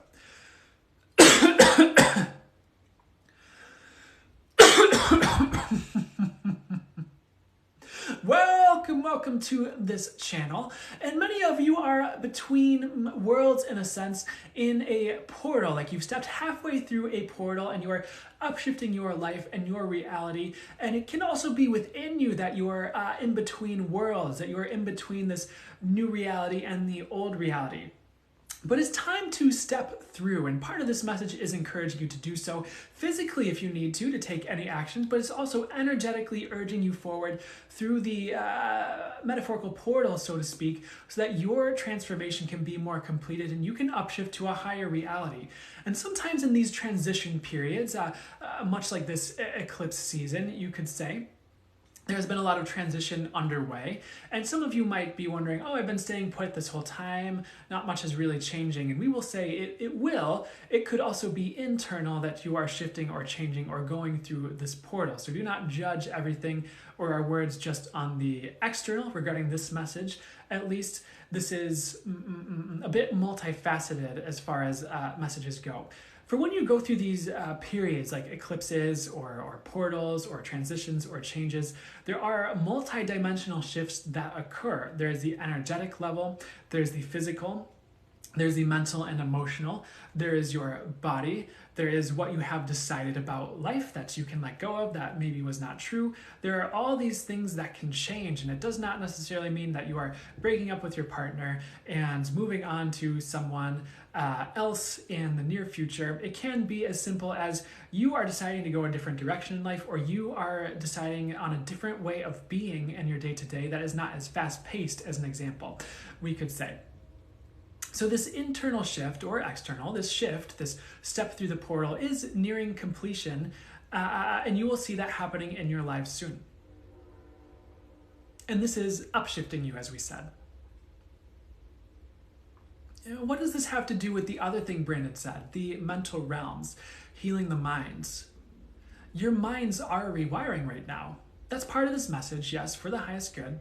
welcome to this channel, and many of you are between worlds in a sense, in a portal. Like you've stepped halfway through a portal and you are upshifting your life and your reality. And it can also be within you that you are in between worlds, that you are in between this new reality and the old reality. But it's time to step through, and part of this message is encouraging you to do so physically if you need to take any actions, but it's also energetically urging you forward through the metaphorical portal, so to speak, so that your transformation can be more completed and you can upshift to a higher reality. And sometimes in these transition periods, much like this eclipse season, you could say, there's been a lot of transition underway, and some of you might be wondering, oh, I've been staying put this whole time, not much is really changing, and we will say it will. It could also be internal that you are shifting or changing or going through this portal. So do not judge everything or our words just on the external regarding this message. At least this is a bit multifaceted as far as messages go. For when you go through these periods like eclipses or portals or transitions or changes, there are multi-dimensional shifts that occur. There's the energetic level, there's the physical, there's the mental and emotional, there is your body, there is what you have decided about life that you can let go of that maybe was not true. There are all these things that can change, and it does not necessarily mean that you are breaking up with your partner and moving on to someone else in the near future. It can be as simple as you are deciding to go a different direction in life, or you are deciding on a different way of being in your day-to-day that is not as fast-paced, as an example, we could say. So this internal shift or external, this shift, this step through the portal is nearing completion, and you will see that happening in your lives soon. And this is upshifting you, as we said. What does this have to do with the other thing Brandon said, the mental realms, healing the minds? Your minds are rewiring right now. That's part of this message, yes, for the highest good.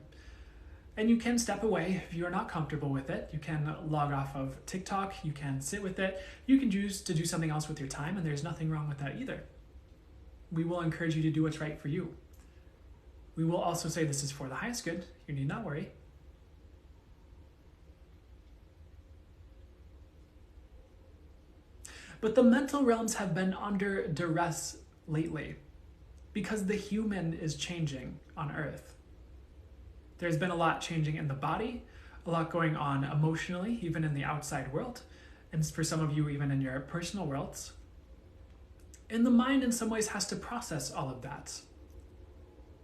And you can step away if you are not comfortable with it. You can log off of TikTok, you can sit with it, you can choose to do something else with your time, and there's nothing wrong with that either. We will encourage you to do what's right for you. We will also say this is for the highest good. You need not worry. But the mental realms have been under duress lately because the human is changing on Earth. There's been a lot changing in the body, a lot going on emotionally, even in the outside world, and for some of you, even in your personal worlds. And the mind, in some ways, has to process all of that.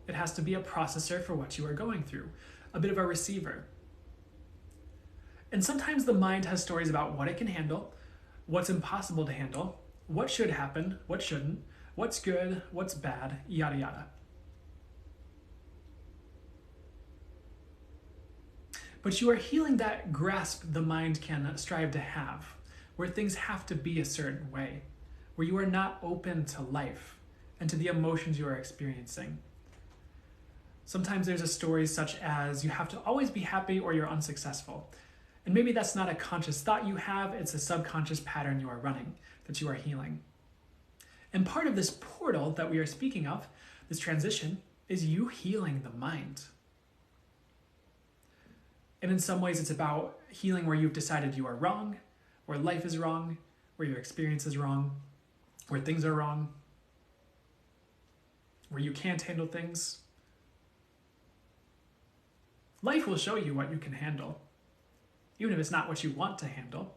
It has to be a processor for what you are going through, a bit of a receiver. And sometimes the mind has stories about what it can handle, what's impossible to handle, what should happen, what shouldn't, what's good, what's bad, yada yada. But you are healing that grasp the mind can strive to have, where things have to be a certain way, where you are not open to life and to the emotions you are experiencing. Sometimes there's a story such as you have to always be happy or you're unsuccessful. And maybe that's not a conscious thought you have, it's a subconscious pattern you are running, that you are healing. And part of this portal that we are speaking of, this transition, is you healing the mind. And in some ways it's about healing where you've decided you are wrong, where life is wrong, where your experience is wrong, where things are wrong, where you can't handle things. Life will show you what you can handle, even if it's not what you want to handle.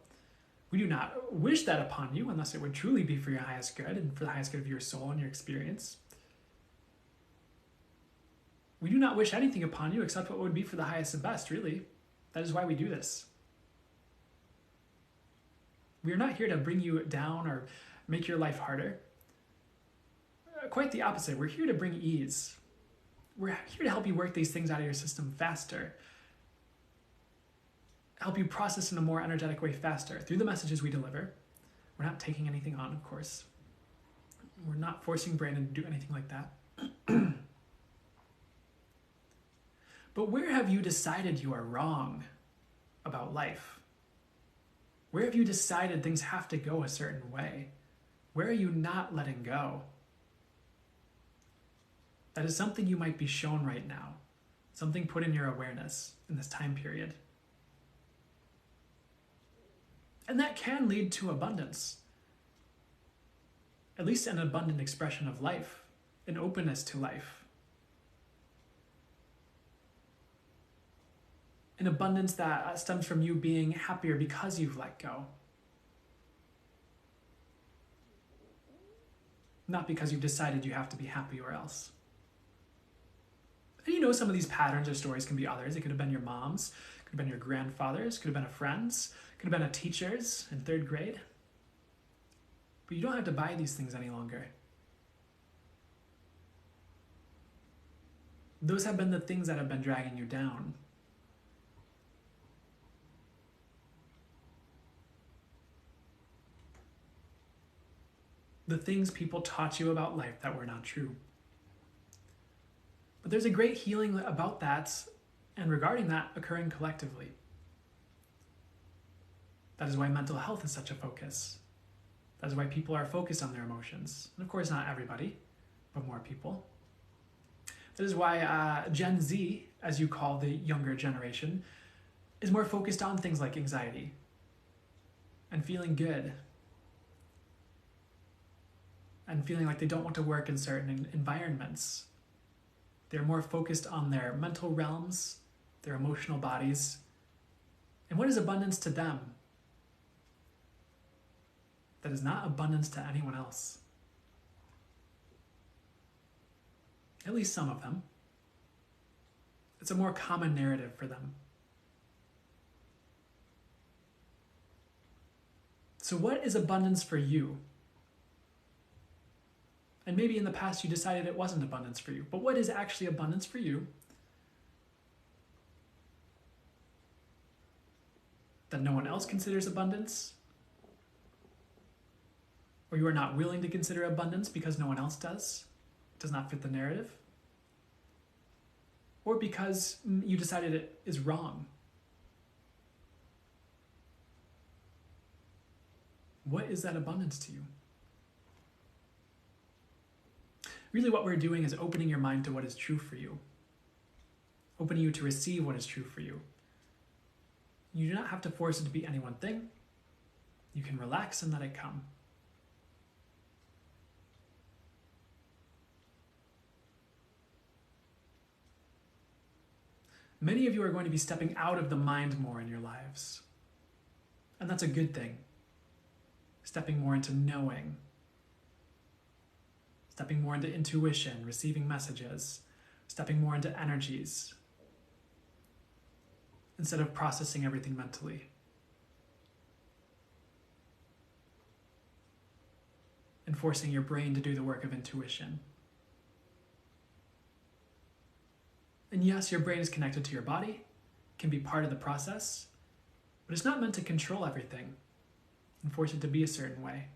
We do not wish that upon you unless it would truly be for your highest good and for the highest good of your soul and your experience. We do not wish anything upon you except what would be for the highest and best, really. That is why we do this. We are not here to bring you down or make your life harder. Quite the opposite. We're here to bring ease. We're here to help you work these things out of your system faster. Help you process in a more energetic way faster through the messages we deliver. We're not taking anything on, of course. We're not forcing Brandon to do anything like that. But where have you decided you are wrong about life? Where have you decided things have to go a certain way? Where are you not letting go? That is something you might be shown right now, something put in your awareness in this time period. And that can lead to abundance, at least an abundant expression of life, an openness to life. An abundance that stems from you being happier because you've let go. Not because you've decided you have to be happy or else. And you know some of these patterns or stories can be others. It could have been your mom's, could have been your grandfather's, could have been a friend's, could have been a teacher's in 3rd grade. But you don't have to buy these things any longer. Those have been the things that have been dragging you down. The things people taught you about life that were not true. But there's a great healing about that and regarding that occurring collectively. That is why mental health is such a focus. That is why people are focused on their emotions. And of course, not everybody, but more people. That is why Gen Z, as you call the younger generation, is more focused on things like anxiety and feeling good and feeling like they don't want to work in certain environments. They're more focused on their mental realms, their emotional bodies, and what is abundance to them that is not abundance to anyone else. At least some of them. It's a more common narrative for them. So what is abundance for you? And maybe in the past you decided it wasn't abundance for you, but what is actually abundance for you that no one else considers abundance? Or you are not willing to consider abundance because no one else does? It does not fit the narrative? or because you decided it is wrong? What is that abundance to you? Really what we're doing is opening your mind to what is true for you. Opening you to receive what is true for you. You do not have to force it to be any one thing. You can relax and let it come. Many of you are going to be stepping out of the mind more in your lives. And that's a good thing. Stepping more into knowing. Stepping more into intuition, receiving messages. Stepping more into energies. Instead of processing everything mentally. And forcing your brain to do the work of intuition. And yes, your brain is connected to your body, can be part of the process, but it's not meant to control everything and force it to be a certain way.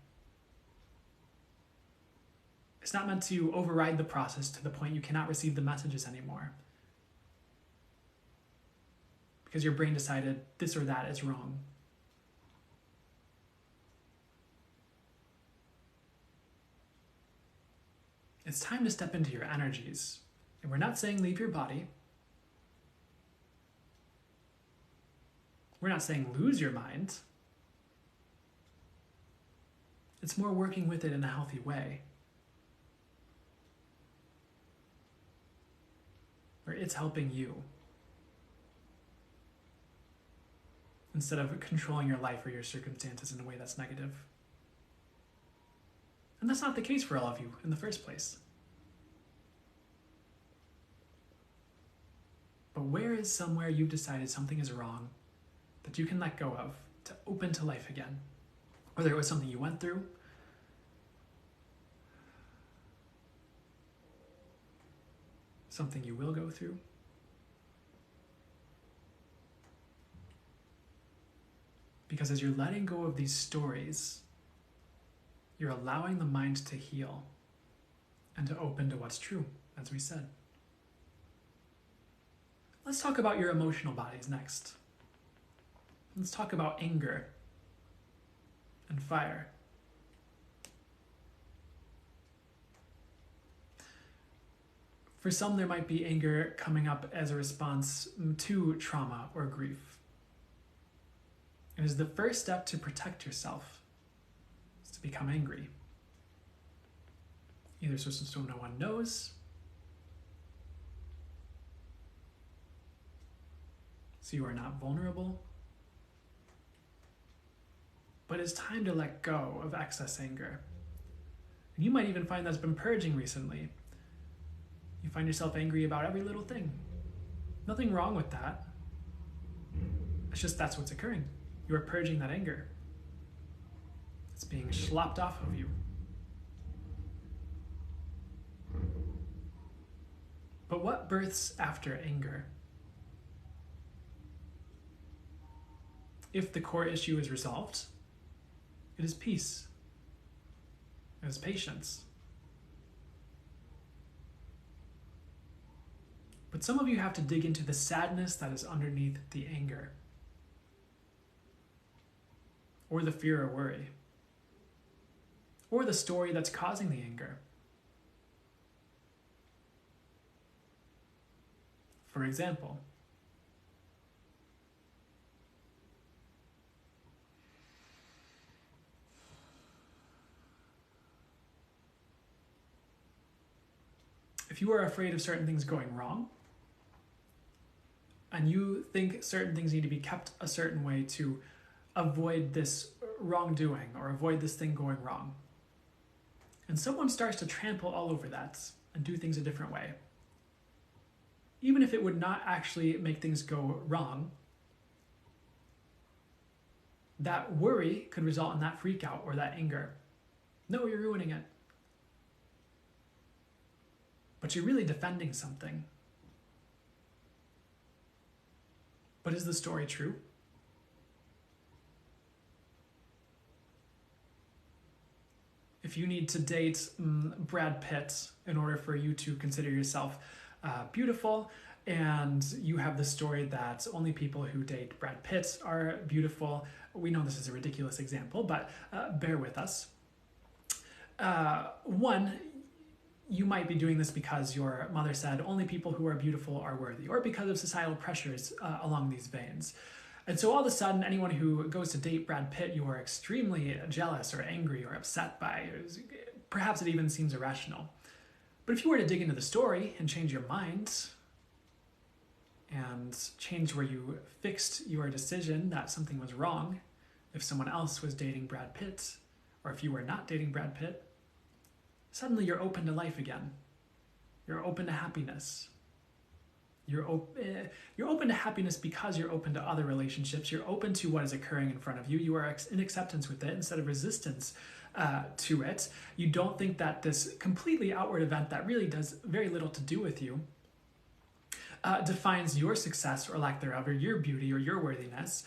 It's not meant to override the process to the point you cannot receive the messages anymore. Because your brain decided this or that is wrong. It's time to step into your energies. And we're not saying leave your body. We're not saying lose your mind. It's more working with it in a healthy way. Where it's helping you. Instead of controlling your life or your circumstances in a way that's negative. And that's not the case for all of you in the first place. But where is somewhere you've decided something is wrong that you can let go of to open to life again? Whether it was something you went through, something you will go through, because as you're letting go of these stories, you're allowing the mind to heal and to open to what's true, as we said. Let's talk about your emotional bodies next. Let's talk about anger and fire. For some, there might be anger coming up as a response to trauma or grief. It is the first step to protect yourself, is to become angry. Either so no one knows, so you are not vulnerable. But it's time to let go of excess anger. And you might even find that's been purging recently. You find yourself angry about every little thing. Nothing wrong with that. It's just that's what's occurring. You are purging that anger. It's being slopped off of you. But what births after anger? If the core issue is resolved, it is peace. It is patience. But some of you have to dig into the sadness that is underneath the anger, or the fear or worry, or the story that's causing the anger. For example, if you are afraid of certain things going wrong, and you think certain things need to be kept a certain way to avoid this wrongdoing or avoid this thing going wrong, and someone starts to trample all over that and do things a different way, even if it would not actually make things go wrong, that worry could result in that freak out or that anger. No, you're ruining it. But you're really defending something. But is the story true? If you need to date Brad Pitt in order for you to consider yourself beautiful, and you have the story that only people who date Brad Pitt are beautiful. We know this is a ridiculous example, but bear with us. One, you might be doing this because your mother said only people who are beautiful are worthy, or because of societal pressures along these veins. And so all of a sudden, anyone who goes to date Brad Pitt, you are extremely jealous or angry or upset by. Perhaps it even seems irrational. But if you were to dig into the story and change your mind and change where you fixed your decision that something was wrong, if someone else was dating Brad Pitt, or if you were not dating Brad Pitt, suddenly you're open to life again. You're open to happiness. You're open to happiness because you're open to other relationships. You're open to what is occurring in front of you. You are in acceptance with it instead of resistance to it. You don't think that this completely outward event that really does very little to do with you defines your success or lack thereof, or your beauty or your worthiness.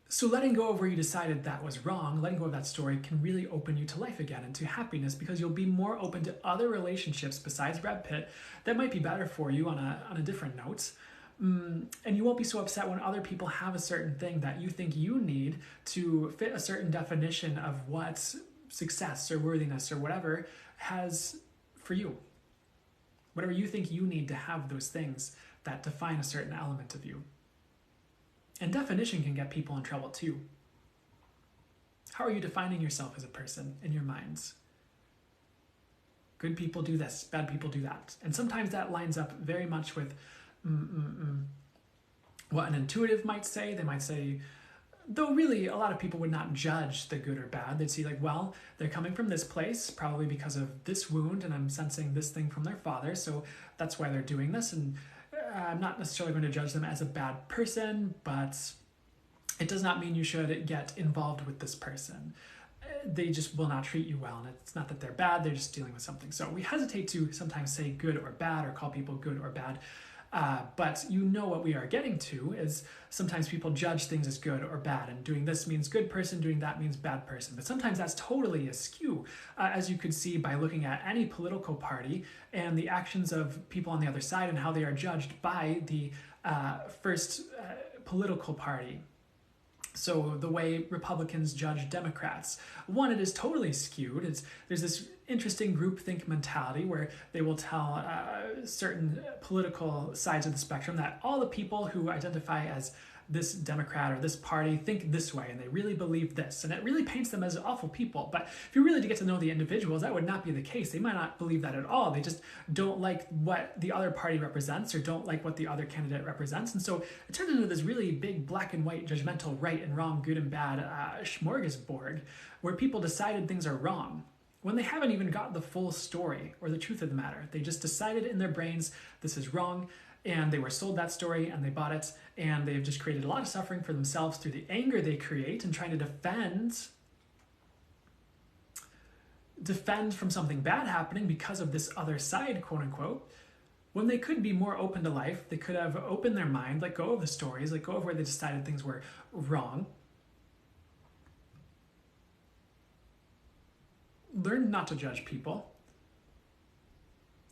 So letting go of where you decided that was wrong, letting go of that story can really open you to life again and to happiness, because you'll be more open to other relationships besides Brad Pitt that might be better for you on a different note. And you won't be so upset when other people have a certain thing that you think you need to fit a certain definition of what success or worthiness or whatever has for you. Whatever you think you need to have those things that define a certain element of you. And definition can get people in trouble too. How are you defining yourself as a person in your minds? Good people do this, bad people do that. And sometimes that lines up very much with what an intuitive might say. They might say, though really a lot of people would not judge the good or bad. They'd see like, well, they're coming from this place, probably because of this wound, and I'm sensing this thing from their father, so that's why they're doing this. And I'm not necessarily going to judge them as a bad person, but it does not mean you should get involved with this person. They just will not treat you well, and it's not that they're bad, they're just dealing with something. So we hesitate to sometimes say good or bad or call people good or bad, but you know what we are getting to is sometimes people judge things as good or bad, and doing this means good person, doing that means bad person. But sometimes that's totally askew, as you could see by looking at any political party and the actions of people on the other side and how they are judged by the first political party. So the way Republicans judge Democrats. One, it is totally skewed. There's this interesting groupthink mentality where they will tell certain political sides of the spectrum that all the people who identify as this Democrat or this party think this way, and they really believe this, and it really paints them as awful people. But if you really get to know the individuals, that would not be the case. They might not believe that at all. They just don't like what the other party represents or don't like what the other candidate represents. And so it turns into this really big black and white judgmental right and wrong, good and bad smorgasbord where people decided things are wrong when they haven't even got the full story or the truth of the matter. They just decided in their brains this is wrong, and they were sold that story and they bought it, and they've just created a lot of suffering for themselves through the anger they create and trying to defend from something bad happening because of this other side, quote unquote, when they could be more open to life. They could have opened their mind, let go of the stories, let go of where they decided things were wrong. Learn not to judge people.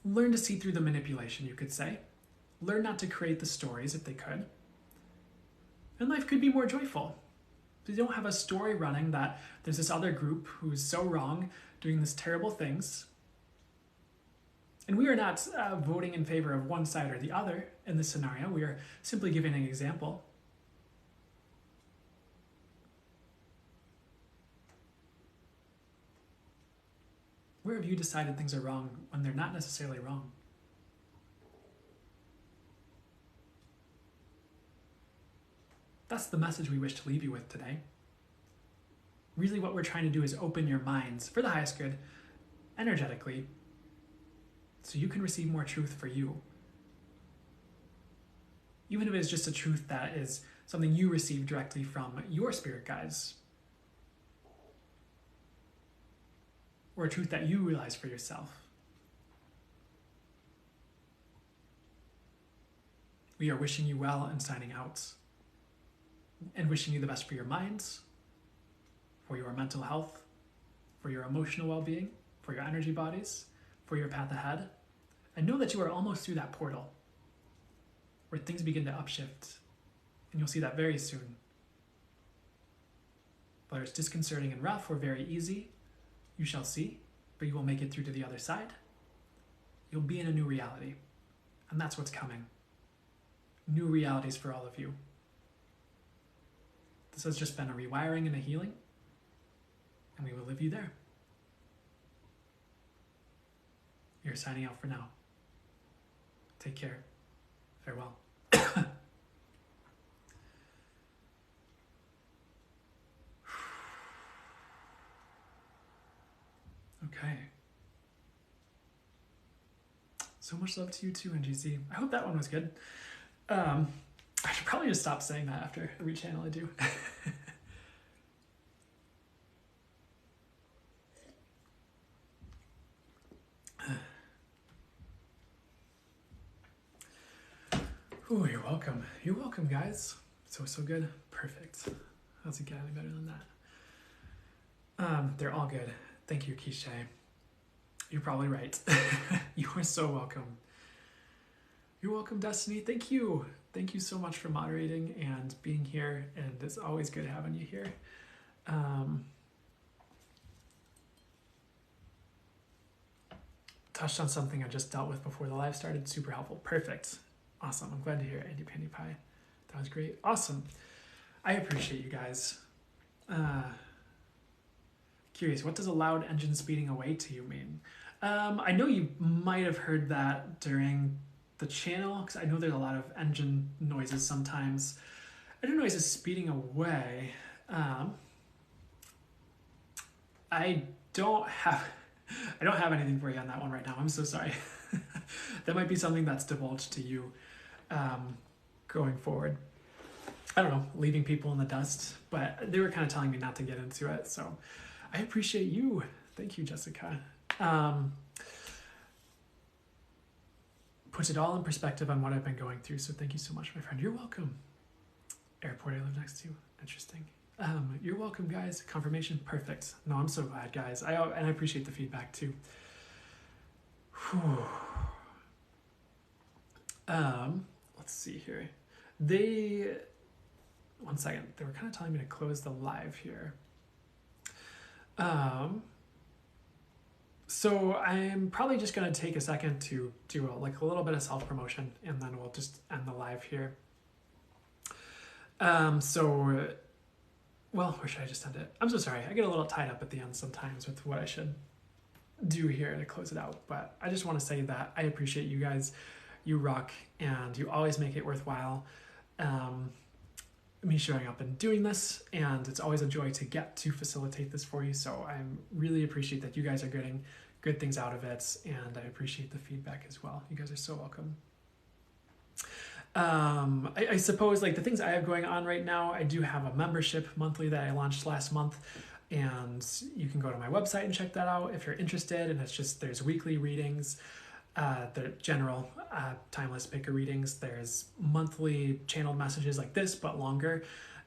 Learn to see through the manipulation, you could say. Learn not to create the stories if they could. And life could be more joyful. If you don't have a story running that there's this other group who is so wrong, doing these terrible things. And we are not voting in favor of one side or the other in this scenario. We are simply giving an example. Where have you decided things are wrong when they're not necessarily wrong? That's the message we wish to leave you with today. Really what we're trying to do is open your minds for the highest good, energetically, so you can receive more truth for you. Even if it's just a truth that is something you receive directly from your spirit guides, or a truth that you realize for yourself. We are wishing you well and signing out, and wishing you the best for your minds, for your mental health, for your emotional well-being, for your energy bodies, for your path ahead. And know that you are almost through that portal. where things begin to upshift. And you'll see that very soon. Whether it's disconcerting and rough or very easy, you shall see, but you will make it through to the other side. You'll be in a new reality, and that's what's coming. New realities for all of you. This has just been a rewiring and a healing, and we will live you there. You're signing out for now. Take care. Farewell. Okay. So much love to you too, NGC. I hope that one was good. I should probably just stop saying that after every channel I do. Oh, you're welcome. You're welcome, guys. So good. Perfect. How's it get any better than that? They're all good. Thank you, Kishay. You're probably right. You are so welcome. You're welcome, Destiny. Thank you. Thank you so much for moderating and being here. And it's always good having you here. Touched on something I just dealt with before the live started. Super helpful. Perfect. Awesome. I'm glad to hear it, Andy Pandy Pie. That was great. Awesome. I appreciate you guys. Curious, what does a loud engine speeding away to you mean? I know you might have heard that during the channel, because I know there's a lot of engine noises sometimes. Engine noises speeding away. I don't have anything for you on that one right now. I'm so sorry. That might be something that's divulged to you going forward. I don't know, leaving people in the dust, but they were kind of telling me not to get into it, so I appreciate you. Thank you, Jessica. Puts it all in perspective on what I've been going through, so thank you so much, my friend. You're welcome. Airport I live next to. Interesting. You're welcome, guys. Confirmation. Perfect. No, I'm so glad, guys. And I appreciate the feedback, too. Whew. Let's see here. One second. They were kind of telling me to close the live here. So I'm probably just going to take a second to do a little bit of self-promotion, and then we'll just end the live here. Well, where should I just end it? I'm so sorry. I get a little tied up at the end sometimes with what I should do here to close it out. But I just want to say that I appreciate you guys. You rock, and you always make it worthwhile. Me showing up and doing this, and it's always a joy to get to facilitate this for you. So I really appreciate that you guys are getting good things out of it, and I appreciate the feedback as well. You guys are so welcome. I suppose like the things I have going on right now, I do have a membership monthly that I launched last month, and you can go to my website and check that out if you're interested. And it's just, there's weekly readings, the general timeless picker readings. There's monthly channeled messages like this, but longer.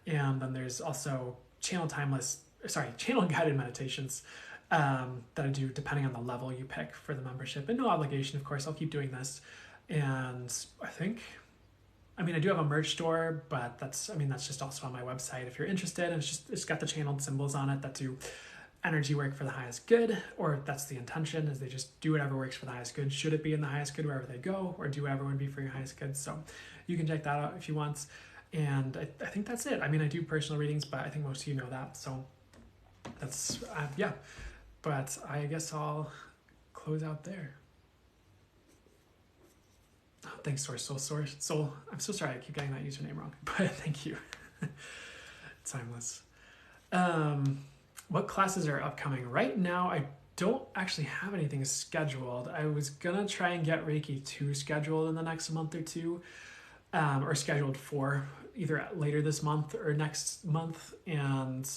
And then there's also channel guided meditations that I do depending on the level you pick for the membership. And no obligation, of course. I'll keep doing this. And I do have a merch store, but that's just also on my website if you're interested. And it's got the channeled symbols on it that do energy work for the highest good, or that's the intention, is they just do whatever works for the highest good. Should it be in the highest good wherever they go, or do whatever would be for your highest good? So you can check that out if you want. And I think that's it. I do personal readings, but I think most of you know that. So that's, yeah. But I guess I'll close out there. Oh, thanks, Soul. I'm so sorry I keep getting that username wrong, but thank you. Timeless. What classes are upcoming? Right now, I don't actually have anything scheduled. I was gonna try and get Reiki 2 scheduled in the next month or two, or scheduled for either later this month or next month. And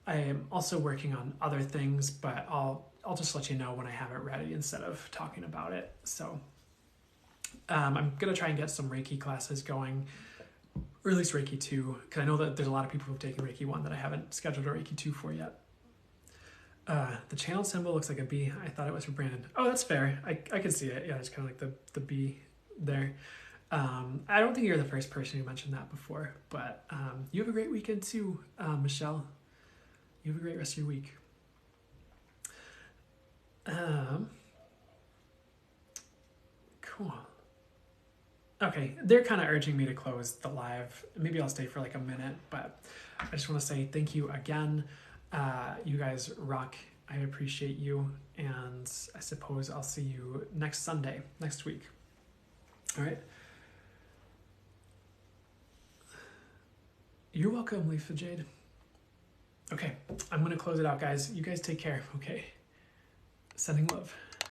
I am also working on other things, but I'll just let you know when I have it ready instead of talking about it. So I'm gonna try and get some Reiki classes going, or at least Reiki 2, because I know that there's a lot of people who've taken Reiki 1 that I haven't scheduled a Reiki 2 for yet. The channel symbol looks like a bee. I thought it was for Brandon. Oh, that's fair. I can see it. Yeah, it's kind of like the bee there. I don't think you're the first person who mentioned that before, but you have a great weekend too, Michelle. You have a great rest of your week. Cool. Okay, they're kind of urging me to close the live. Maybe I'll stay for like a minute, but I just want to say thank you again. You guys rock. I appreciate you, and I suppose I'll see you next Sunday, next week. All right. You're welcome, Leaf of Jade. Okay, I'm going to close it out, guys. You guys take care, okay? Sending love.